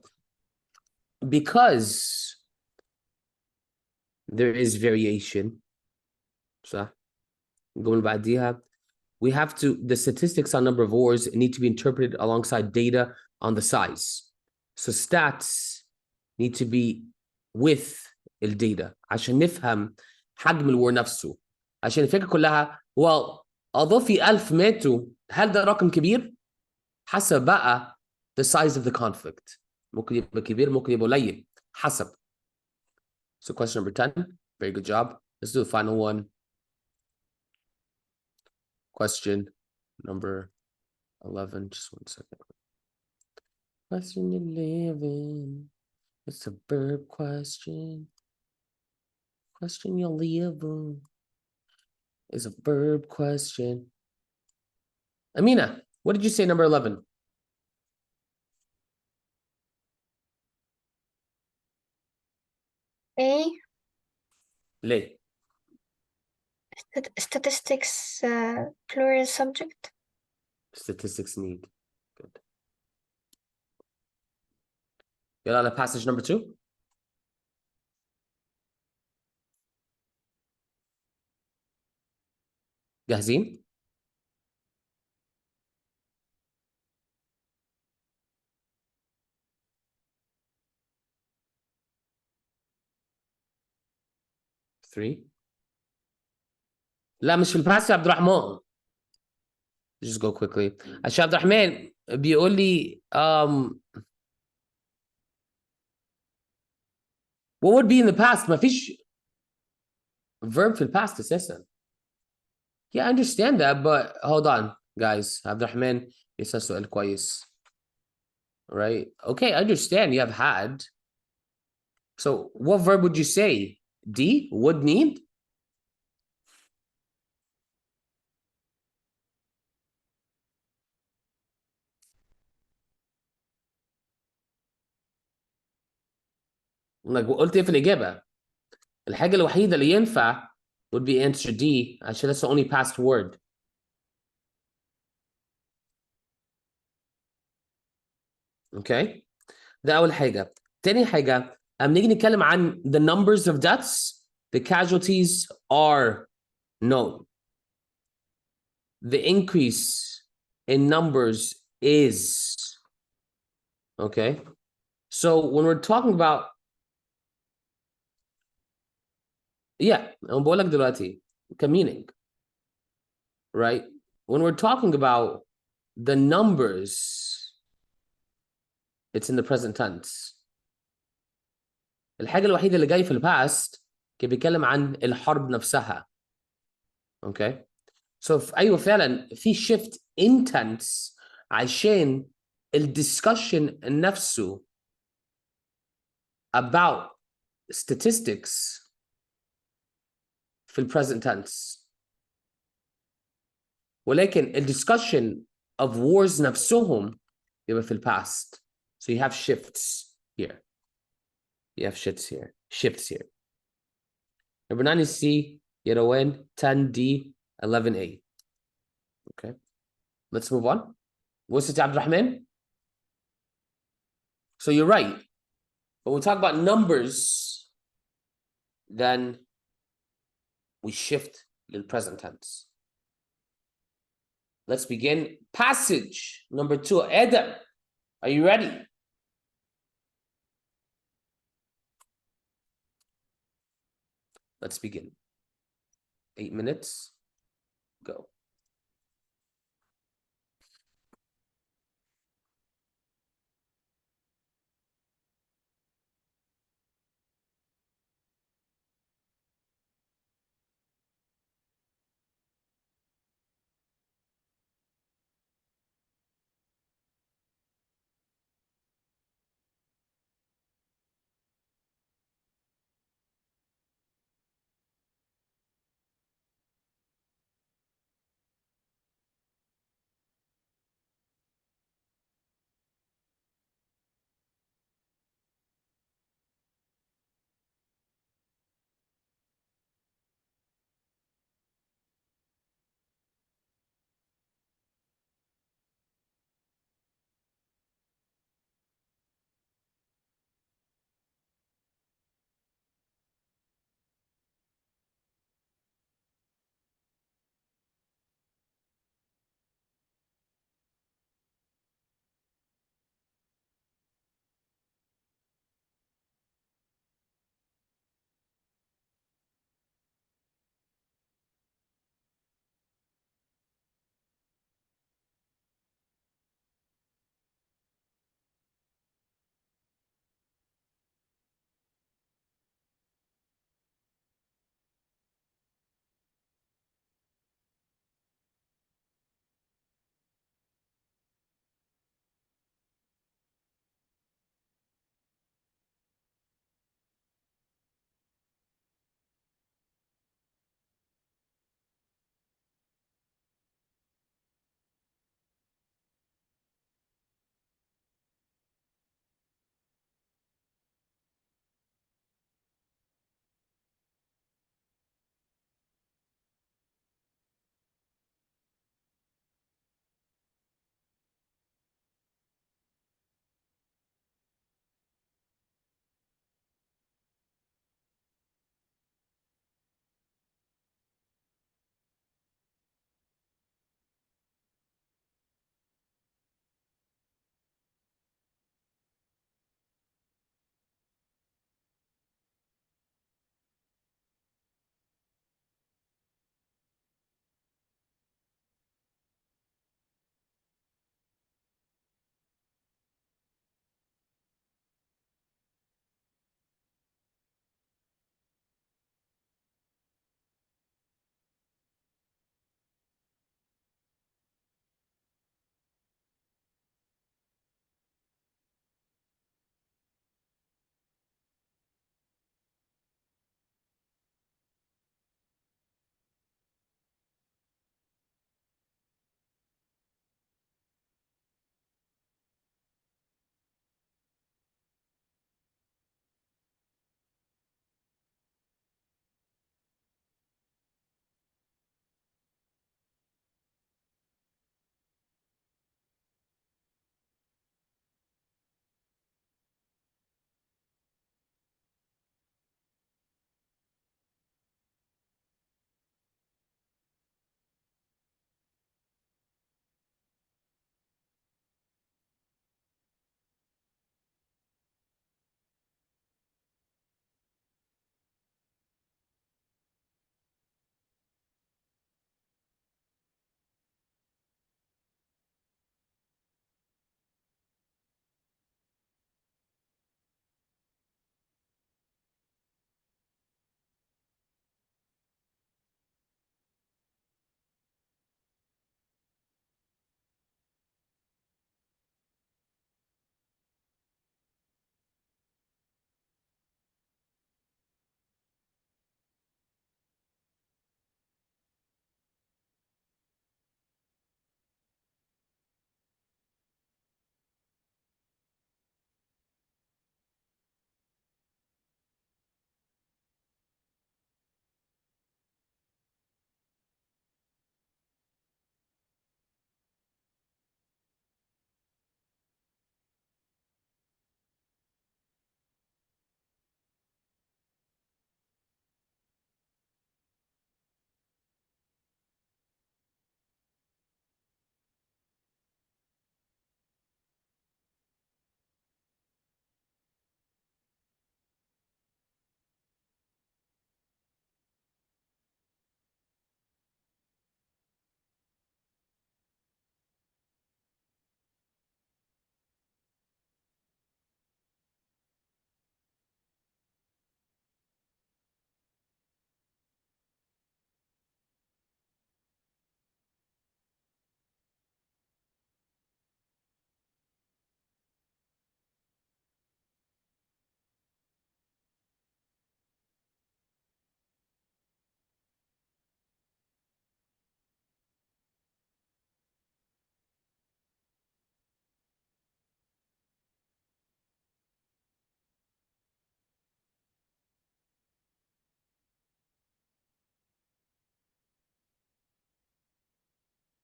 Because there is variation. صح. نقول بعديها we have to, the statistics on number of wars need to be interpreted alongside data on the size. So stats need to be with the data عشان نفهم حجم الور نفسه. عشان الفكرة كلها well although في 1000 ماتوا هل ده رقم كبير؟ حسب بقى the size of the conflict. ممكن يبقى كبير ممكن يبقى قليل حسب. So question number 10, very good job. Let's do the final one. Question number 11, just 1 second. Question 11, it's a verb question. Question 11 is a verb question. Amina, what did you say number 11? A. ليه؟ Statistics plural subject. Statistics need. Good. يلا على passage number 2. جاهزين؟ Three. لا مش في الباست يا عبد الرحمن. Just go quickly. عشان عبد الرحمن بيقول لي what would be in the past؟ ما فيش verb في الباست اساسا. Yeah, I understand that, but hold on, guys. عبد الرحمن يسأل سؤال كويس. Right? Okay, I understand you have had. So what verb would you say? D? Would need? قلت ايه في الإجابة؟ الحاجة الوحيدة اللي ينفع would be answer D عشان that's the only past word. Okay? ده أول حاجة. تاني حاجة أما نيجي نتكلم عن the numbers of deaths, the casualties are known. The increase in numbers is. Okay? So when we're talking about أنا بقول لك دلوقتي meaning, right? When we're talking about the numbers, it's in the present tense. الحاجة الوحيدة اللي جاي في الباست كان بيتكلم عن الحرب نفسها. Okay? So أيوة فعلا في shift in tense عشان الدiscussion نفسه about statistics في present tense. ولكن discussion of wars نفسهم يبقى في past. So you have shifts here. You have shifts here. Shifts here. Number 9 is C. Yerowen, 10D, 11A. Okay. Let's move on. What's it, Abdurrahman? So you're right. When we talk about numbers, then we shift to the present tense. Let's begin. Passage number 2. Adam, are you ready? Let's begin. 8 minutes. Go.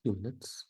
2 minutes.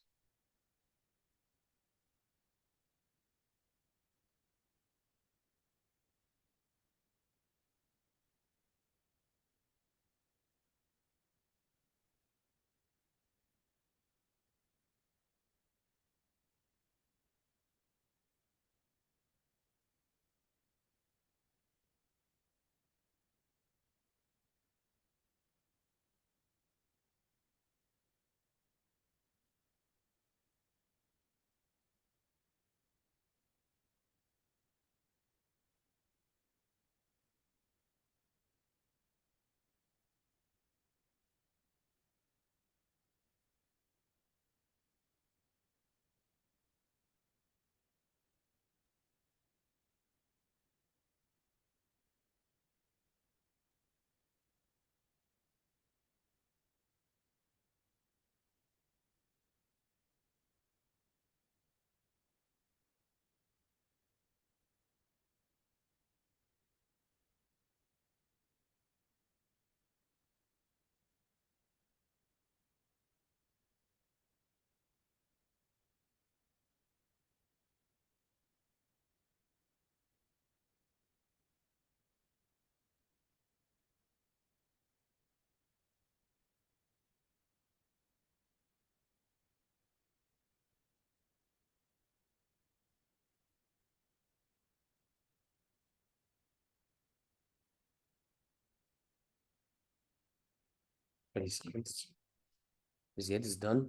Ziad is done.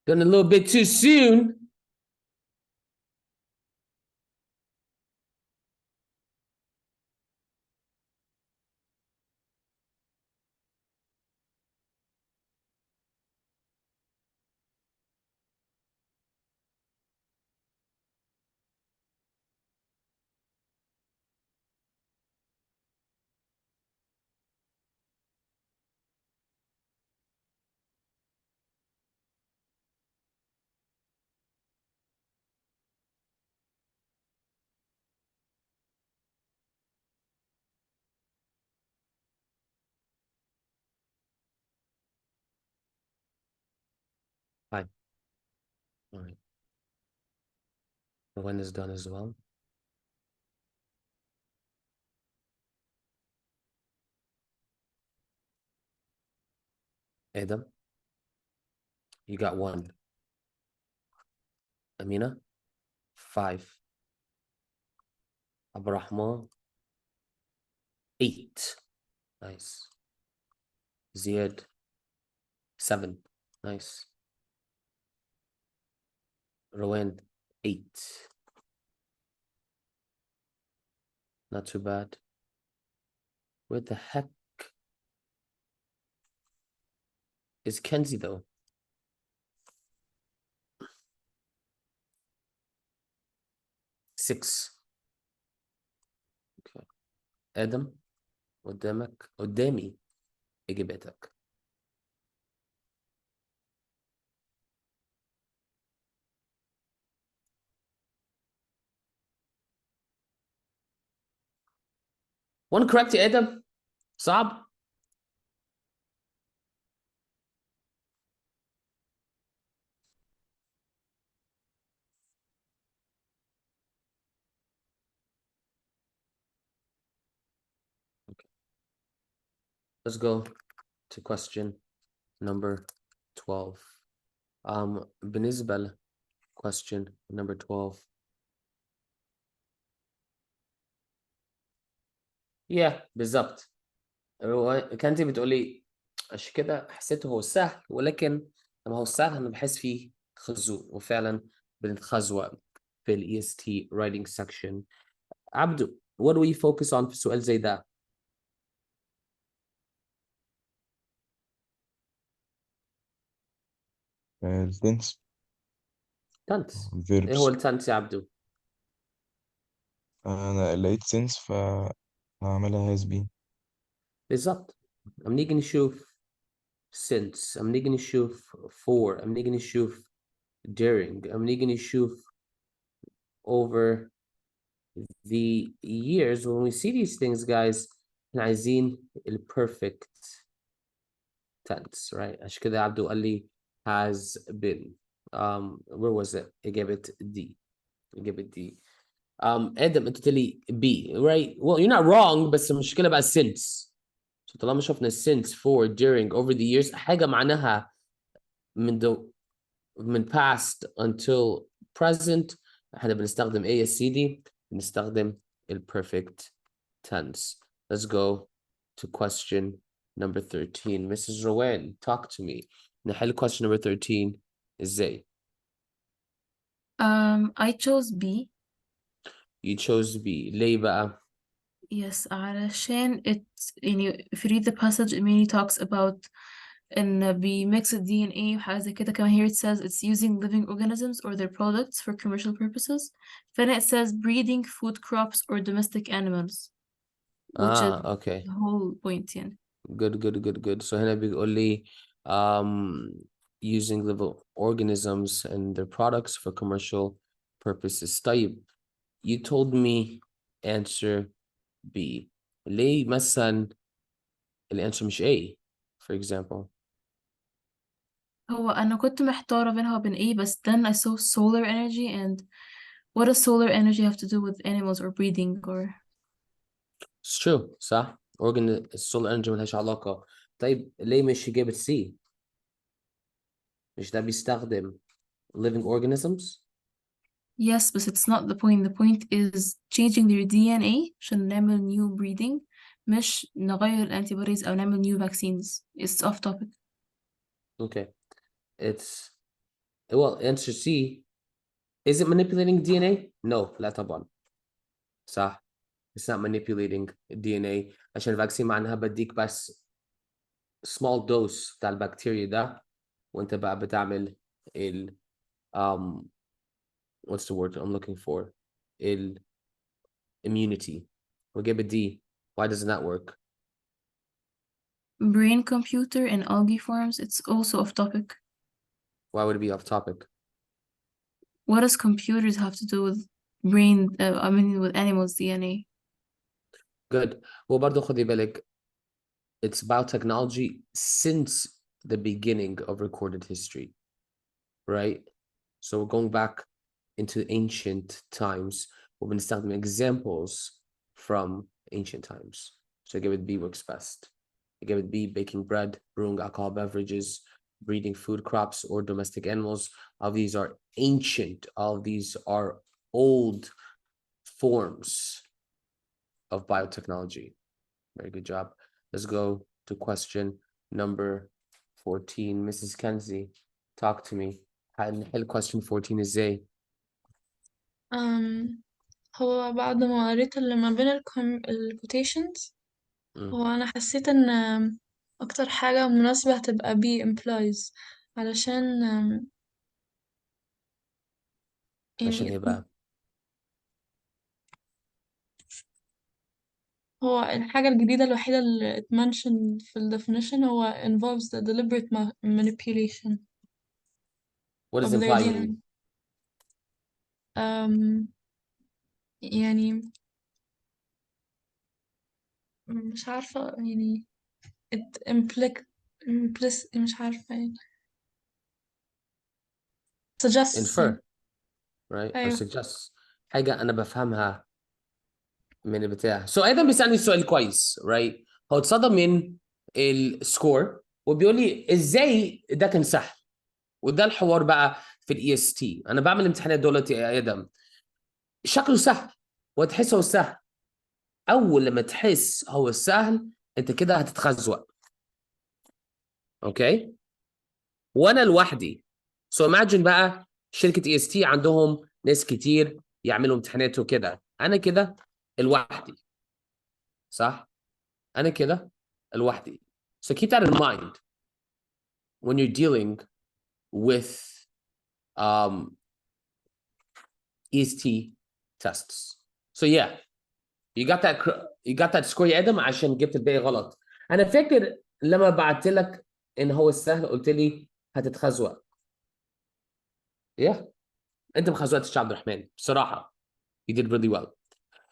Done a little bit too soon. Fine. All right. When is done as well. Adam, you got 1. Amina, 5. Abrahman, 8. Nice. Ziad, 7. Nice. Rowan, 8. Not too bad. Where the heck is Kenzie though? Six. Okay. Adam, قدامي إجابتك. One correct يا آدم. صعب. Okay. Let's go to question number 12. بالنسبة ل question number 12. Yeah, بالظبط. كانتي بتقولي عشان كده حسيته هو سهل، ولكن لما هو سهل انا بحس فيه خزوق، وفعلا بنتخزوق في ال EST writing section. عبدو, what do we focus on في سؤال زي ده؟ التنس تنس. ايه هو verbs. التنس يا عبدو؟ أنا لقيت since فهعملها has been. بالظبط. اما نيجي نشوف since، اما نيجي نشوف for، اما نيجي نشوف during، اما نيجي نشوف over the years. When we see these things, guys, احنا عايزين ال perfect tense, right? عشان كده عبدو قال لي has been. Where was it? إجابة D. إجابة D. آدم أنت قلت لي B, right? Well, you're not wrong, بس المشكلة بقى since. So طالما شفنا since, for, during, over the years, حاجة معناها من past until present. احنا بنستخدم A S C D, بنستخدم perfect tense. Let's go to question number 13. Mrs. Rowan, talk to me. نحل question number 13 ازاي؟ I chose B. You chose B. ليه بقى؟ Yes, علشان يعني if you read the passage, it mainly talks about إن بيمix DNA وحاجة زي كده. كمان here it says it's using living organisms or their products for commercial purposes. فهنا it says breeding food crops or domestic animals, which is okay. the whole point يعني. Good. So هنا بيقول لي using living organisms and their products for commercial purposes. طيب, you told me answer B. ليه مثلا الانسر مش A, for example? هو أنا كنت محتارة بينها وبين إيه, بس then I saw solar energy, and what does solar energy have to do with animals or breeding or... It's true, صح. solar energy ملهاش علاقة. طيب ليه مش إجابة C؟ مش ده بيستخدم living organisms? Yes, but it's not the point. The point is changing their DNA عشان نعمل new breeding, مش نغير الانتيبوديز أو نعمل new vaccines. It's off topic. Okay. It's, well, answer C. Is it manipulating DNA? No, لا طبعا. صح. It's not manipulating DNA. عشان الفاكسين معناها بديك بس small dose بتاع البكتيريا ده وانت بقى بتعمل ال what's the word I'm looking for? Immunity. وإجابة D. Why doesn't that work? Brain computer and algae forms, it's also off topic. Why would it be off topic? What does computers have to do with brain, with animals' DNA? Good. وبرضه خدي بالك, it's biotechnology since the beginning of recorded history, right? So we're going back into ancient times. وبنستخدم examples from ancient times. So give it B works best. Give it B, baking bread, brewing alcohol beverages, breeding food crops or domestic animals. All of these are ancient. All of these are old forms of biotechnology. Very good job. Let's go to question number 14. Mrs. Kenzie, talk to me. هنحل question 14 ازاي؟ هو بعد ما قريت اللي ما بين ال quotations هو أنا حسيت إن أكتر حاجة مناسبة هتبقى be implies علشان عشان يعني ايه بقى؟ هو الحاجة الجديدة الوحيدة اللي اتمنشن في ال definition هو involves the deliberate manipulation What does of their imply DNA. mean? يعني مش عارفة يعني it مش عارفة يعني suggests Infer, right? Or أيوه suggests. حاجة أنا بفهمها من البتاع. So آدم بيسألني سؤال كويس, right? هو اتصدم من السكور وبيقول لي ازاي ده كان سهل؟ وده الحوار بقى في الاي اس تي. انا بعمل امتحانات دلوقتي يا ادم, شكله سهل وتحس هو سهل. اول لما تحس هو سهل انت كده هتتخزوق. اوكي, وانا لوحدي. So imagine بقى شركة اي اس تي عندهم ناس كتير يعملوا امتحانات وكده, انا كده لوحدي, صح؟ انا كده لوحدي. So keep that in mind when you're dealing with EST tests. So yeah, you got that score يا ادم عشان جبت الباقي غلط. انا فاكر لما بعت لك ان هو السهل قلت لي هتتخزوق. yeah, انت ما خزوقتش يا عبد الرحمن بصراحه. You did really well.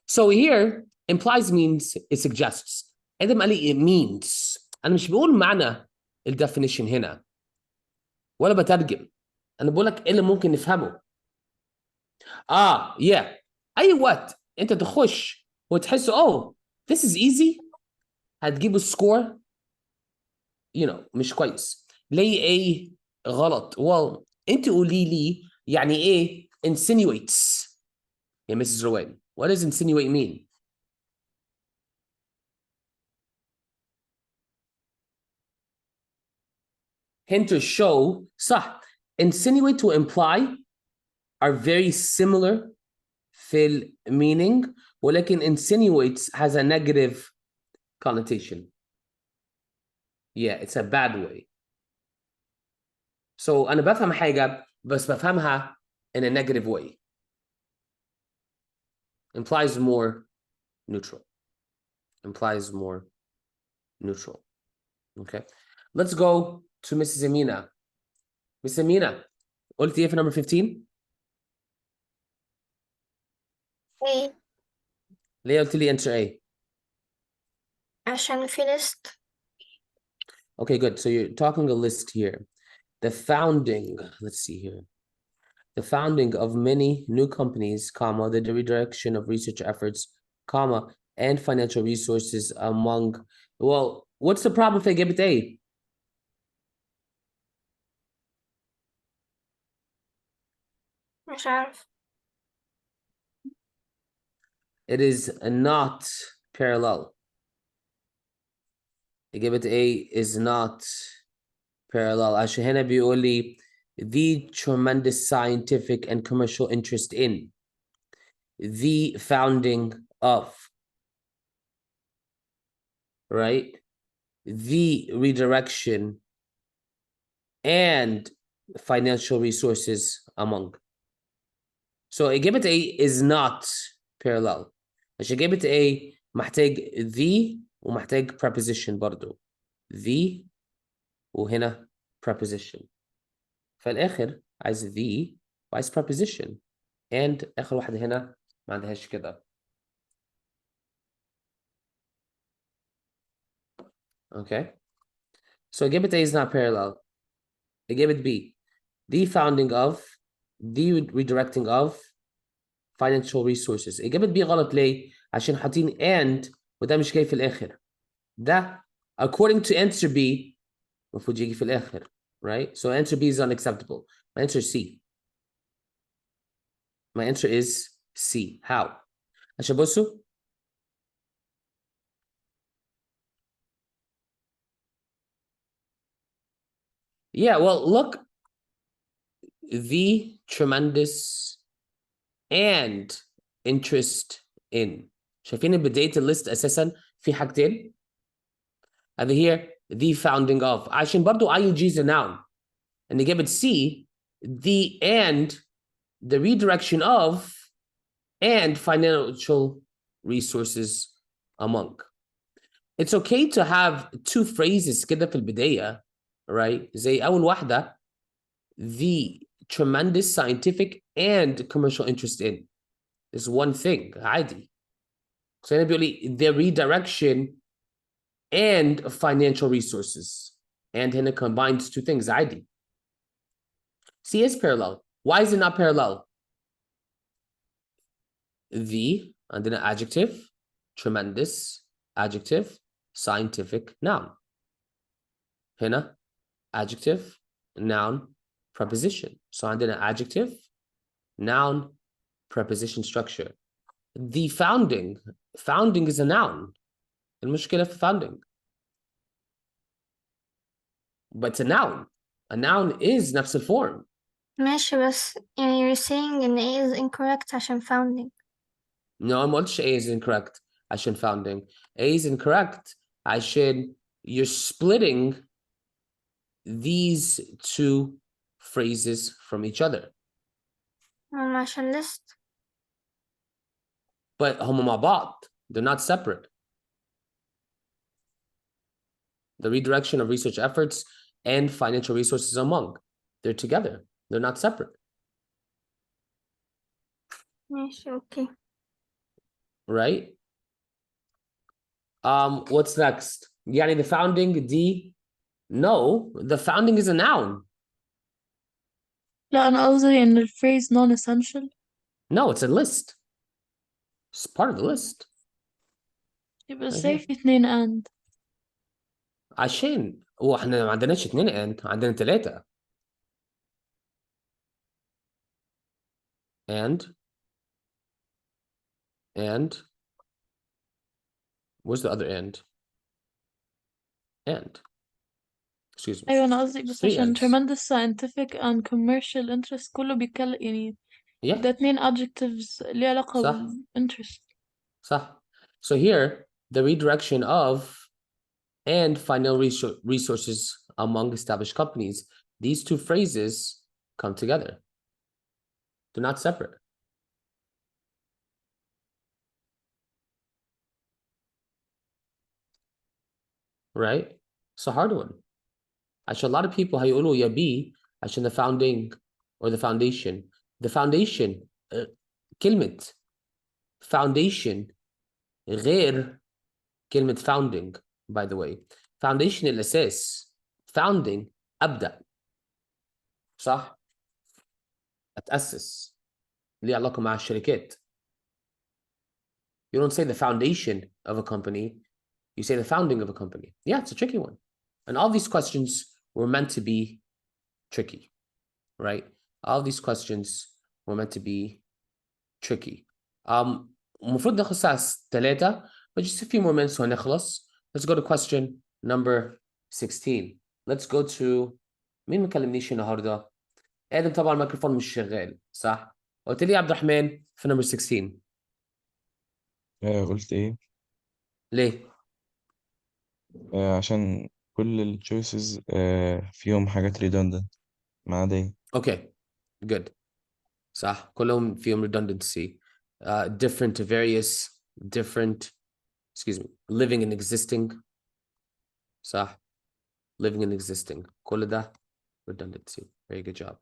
So here implies means it suggests. ادم قال لي it means. انا مش بقول معنى الدefinition هنا. ولا بترجم. انا بقول لك ايه اللي ممكن نفهمه. اي وقت انت تخش وتحس this is easy هتجيب السكور مش كويس. ليه ايه غلط؟ انت قولي لي يعني ايه insinuates يا Mrs. روان. What does insinuate mean? Hint to show. صح. Insinuate to imply are very similar في meaning, ولكن insinuates has a negative connotation. Yeah, it's a bad way. So أنا بفهم حاجة بس بفهمها in a negative way. Implies more neutral. Implies more neutral. Okay. Let's go to Mrs. Amina. Miss Amina, قلتي ايه في number 15؟ ايه ليه قلت لي enter A؟ عشان في list. Okay, good. So you're talking a list here. The founding, let's see here. The founding of many new companies, comma, the redirection of research efforts, comma, and financial resources among, well, what's the problem if I give it A? مش عارف. It is not parallel. إجابة A is not parallel. عشان هنا بيقول لي the tremendous scientific and commercial interest in the founding of, right? The redirection and financial resources among. So إجابة A is not parallel. عشان إجابة A محتاج the ومحتاج preposition برضو. The وهنا preposition. فالآخر عايز the وعايز preposition. And آخر واحدة هنا ما عندهاش كده. Okay. So إجابة A is not parallel. إجابة B. The founding of, the redirecting of financial resources. إجابة B غلط ليه؟ عشان حاطين and وده مش جاي في الآخر. ده according to answer B المفروض يجي في الآخر. Right? So answer B is unacceptable. My answer is C. My answer is C. How? عشان بصوا. Yeah, well, look. The tremendous and interest in. شايفين بداية الليست أساسا في حاجتين. هذا here the founding of. عشان برضو ing is a noun. And إجابة C, the and the redirection of and financial resources among. It's okay to have two phrases كده في البداية, right? زي أول واحدة the tremendous scientific and commercial interest in is one thing عادي. So هنا بيقول لي the redirection and financial resources. And هنا combines two things عادي. C is parallel. Why is it not parallel? The عندنا adjective, tremendous, adjective, scientific, noun. هنا adjective, noun, preposition. So عندنا adjective, noun, preposition structure. The founding is a noun. المشكلة في founding. But it's a noun. A noun is نفس الform. ماشي بس يعني you're saying إن A is incorrect عشان founding. No, ما قلتش A is incorrect عشان founding. A is incorrect عشان you're splitting these two phrases from each other. عشان list. But هما مع بعض. They're not separate. The redirection of research efforts and financial resources among. They're together. They're not separate. ماشي okay. Right? What's next? يعني the founding, the founding is a noun. لا أنا قصدي إن الphrase non-essential. No, it's a list. It's part of the list. يبقى right ازاي here. في اتنين and؟ عشان هو احنا ما عندناش 2 and عندنا 3. And where's the other and? And excuse me. أيوة أنا قصدي بس 3 عشان ands. tremendous scientific and commercial interest كله بيتكلم يعني Yeah, ده اتنين adjectives ليه علاقة صح بالinterest. صح. So here the redirection of and final resources among established companies. These two phrases come together. They're not separate. Right? It's a hard one. عشان a lot of people هيقولوا يا B عشان the founding or the foundation. The foundation كلمة foundation غير كلمة founding by the way. Foundation الأساس. Founding أبدأ. صح؟ أتأسس. ليه علاقة مع الشركات. You don't say the foundation of a company. You say the founding of a company. Yeah, it's a tricky one. And all these questions were meant to be tricky, right? All these questions were meant to be tricky. المفروض ناخد الساعة 3 but just a few more minutes وهنخلص. Let's go to question number 16. Let's go to مين ما كلمنيش النهارده؟ آدم طبعا الميكروفون مش شغال صح؟ قلت لي يا عبد الرحمن في number 16. قلت ايه؟ ليه؟ عشان كل ال choices فيهم حاجات redundant ما عدا ايه؟ Okay, good. صح كلهم فيهم redundancy. Different to various, different, excuse me, living and existing. صح living and existing. كل ده redundancy. Very good job.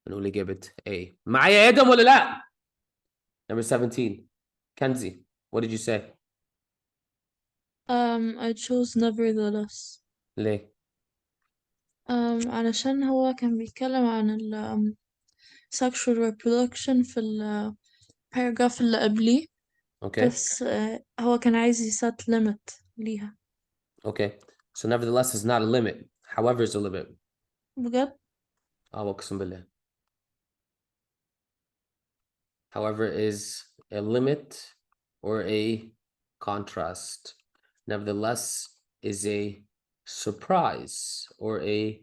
هنقول إجابة A. معايا آدم ولا لا؟ Number 17. Kenzie, what did you say? I chose nevertheless. ليه؟ علشان هو كان بيتكلم عن ال sexual reproduction في ال paragraph اللي قبليه Okay, بس هو كان عايز يسات limit ليها. okay. So nevertheless is not a limit. However is a limit. بجد؟ أقسم بالله. However is a limit or a contrast. Nevertheless is a surprise or a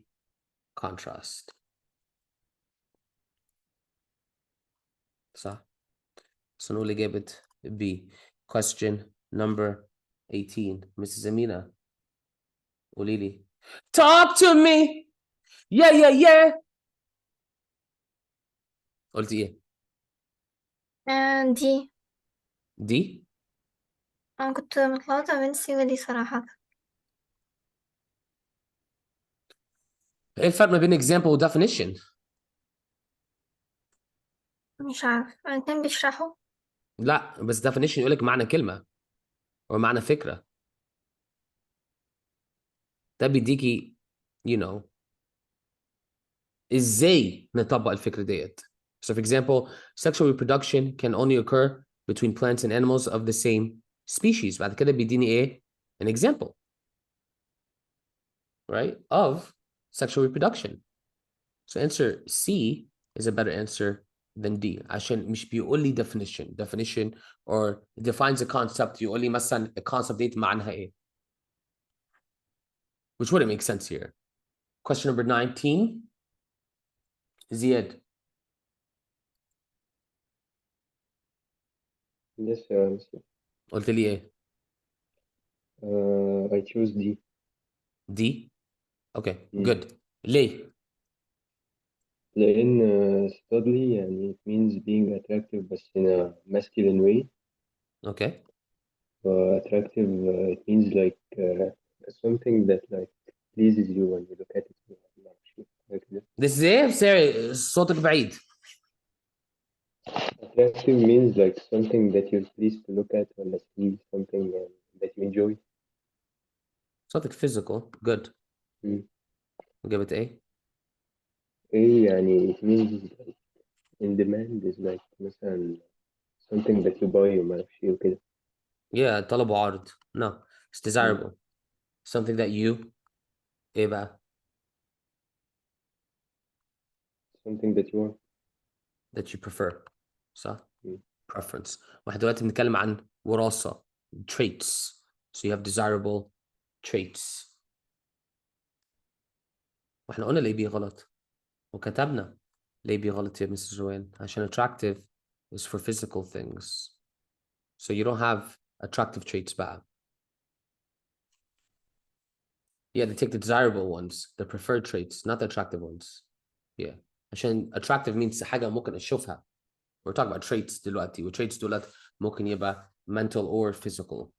contrast. صح. So نقول إجابة B. Question number 18. Mrs. Amina. قولي لي. Talk to me. Yeah. قلتي إيه؟ دي دي؟ أنا كنت متلخبطة بين سي ودي صراحة. إيه الفرق ما بين example و definition؟ مش عارف الاتنين بيشرحوا. لا بس definition يقولك معنى كلمة أو معنى فكرة. ده بيديكي you know ازاي نطبق الفكرة ديت. So for example, sexual reproduction can only occur between plants and animals of the same species. بعد كده بيديني ايه؟ An example, right, of sexual reproduction. So answer C is a better answer than D. عشان مش بيقول لي definition or defines a concept يقول لي مثلا a concept ديت معناها ايه. Which wouldn't make sense here. Question number 19. زياد. Yes, قلت لي ايه؟ I chose D. D? Okay, good. ليه؟ لأن studly يعني it means being attractive بس in a masculine way. Okay. Attractive it means like something that like pleases you when you look at it. Like this. This is ايه؟ ساري صوتك بعيد. Attractive means like something that you're pleased to look at or see something that you enjoy. صوتك physical. Good. Mm. إجابة ايه؟ ايه يعني it means like in demand is like مثلا something that you buy وما اعرفش ايه وكده. Yeah, طلب وعرض. No, it's desirable. Something that you ايه بقى؟ something that you want. that you prefer. صح؟ مم. preference. واحنا دلوقتي بنتكلم عن وراثة traits. So you have desirable traits. واحنا قلنا ليه بي غلط وكتبنا ليه بي غلط يا Mrs. جوان عشان attractive is for physical things. So you don't have attractive traits بقى. Yeah, they take the desirable ones, the preferred traits, not the attractive ones. Yeah. عشان attractive means حاجة ممكن أشوفها. We're talking about traits دلوقتي وtraits دولت ممكن يبقى mental or physical.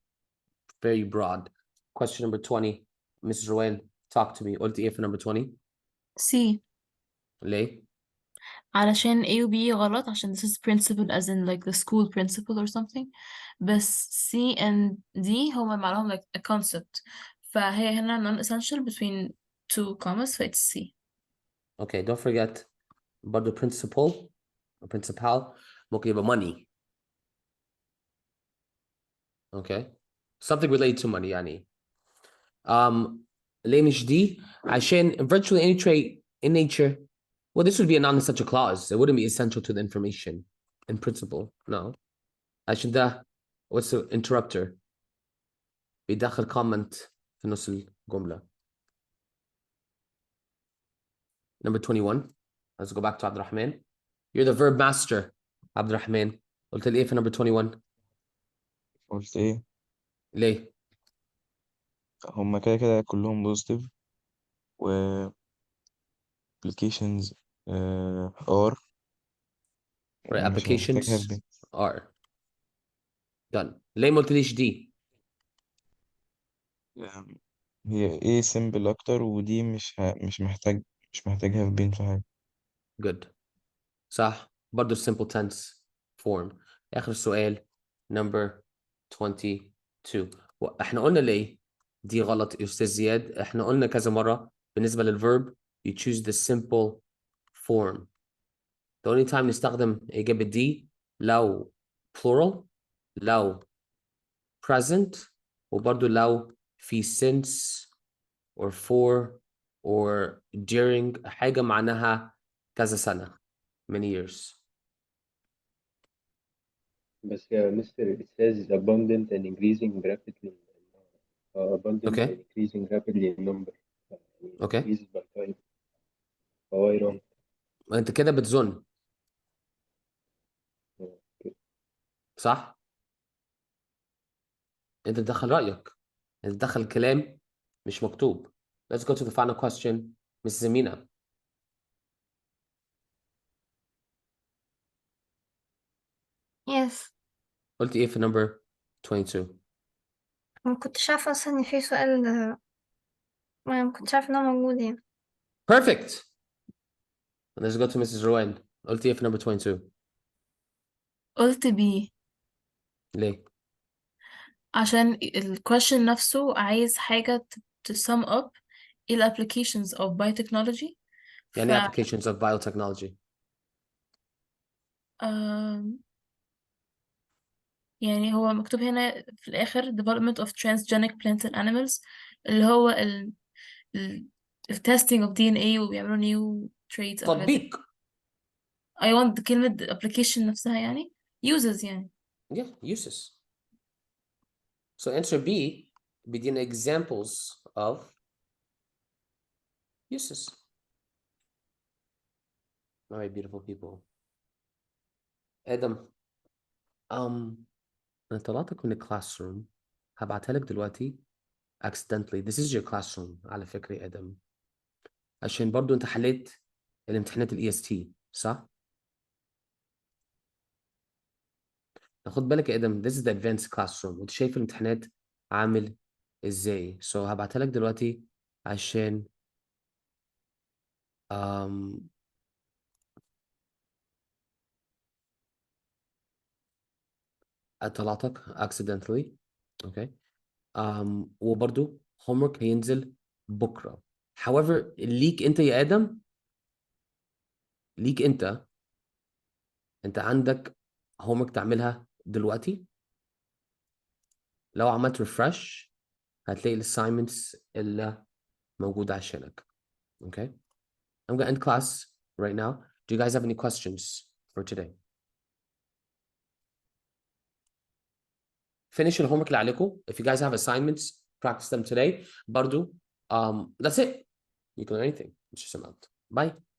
Very broad. Question number 20. Mrs. Rowan, talk to me. قلت ايه في number 20؟ C. ليه؟ علشان A و B غلط عشان this is principle as in like the school principle or something. بس C and D هما معناهم like a concept. فهي هنا non-essential between two commas ف it's C. Okay, don't forget برضه principal or principal ممكن يبقى money. Okay. Something related to money يعني. ليه مش دي؟ عشان virtually any trait in nature, well, this would be a non-essential clause. It wouldn't be essential to the information in principle. No. عشان ده what's the interrupter؟ بيدخل comment في نص الجملة. Number 21. Let's go back to Abdurrahman. You're the verb master, Abdurrahman. قلت لي ايه في number 21؟ قلت ايه؟ ليه؟ هما كده كده كلهم بوزيتيف و applications are Right, مش محتاج have applications been. are done. ليه ما قلتليش دي؟ هي ايه simple اكتر ودي مش محتاج have been في حاجة. Good. صح. برضه simple tense form. آخر سؤال number 22. احنا قلنا ليه دي غلط يا أستاذ زياد؟ احنا قلنا كذا مرة بالنسبة للverb you choose the simple form. The only time نستخدم إجابة دي لو plural لو present وبرضه لو في since or for or during حاجة معناها كذا سنة many years. بس يا مستر it says abundant and increasing rapidly. Abundant Okay. and increasing rapidly in number. يعني Okay. increases by time. فهو wrong. أنت كده بتظن صح؟ أنت تدخل رأيك. أنت تدخل كلام مش مكتوب. Let's go to the final question. Mrs. Amina. Yes. قلت إيه في number 22؟ ما كنتش عارفة أصلا إن في سؤال ما كنتش عارفة إن هو موجود يعني. Perfect. Let's go to Mrs. Rowan. قلت إيه في number 22؟ قلت B ليه؟ عشان ال question نفسه عايز حاجة to sum up ايه ال applications of biotechnology. يعني applications of biotechnology. آم، يعني هو مكتوب هنا في الآخر development of transgenic plants and animals اللي هو ال testing of DNA وبيعملوا new traits أو حاجات زي تطبيق. I want كلمة application نفسها يعني uses يعني. Yeah, uses. So answer B begin examples of uses. All right, beautiful people. Adam, أنا طلعتك من الكلاسروم هبعتها لك دلوقتي accidentally. This is your classroom على فكرة يا آدم. عشان برضو أنت حليت الامتحانات ال EST صح؟ خد بالك يا آدم this is the advanced classroom. وأنت شايف الامتحانات عامل إزاي. So هبعتها لك دلوقتي عشان طلعتك accidentally. Okay. وبرضو homework هينزل بكرة. However ليك أنت يا آدم ليك انت عندك homework تعملها دلوقتي. لو عملت refresh هتلاقي ال assignments اللي موجودة عشانك. Okay? I'm gonna end class right now. Do you guys have any questions for today? Finish the homework اللي عليكم. If you guys have assignments, practice them today. برضو, that's it. You can do anything. It's just amount. Bye.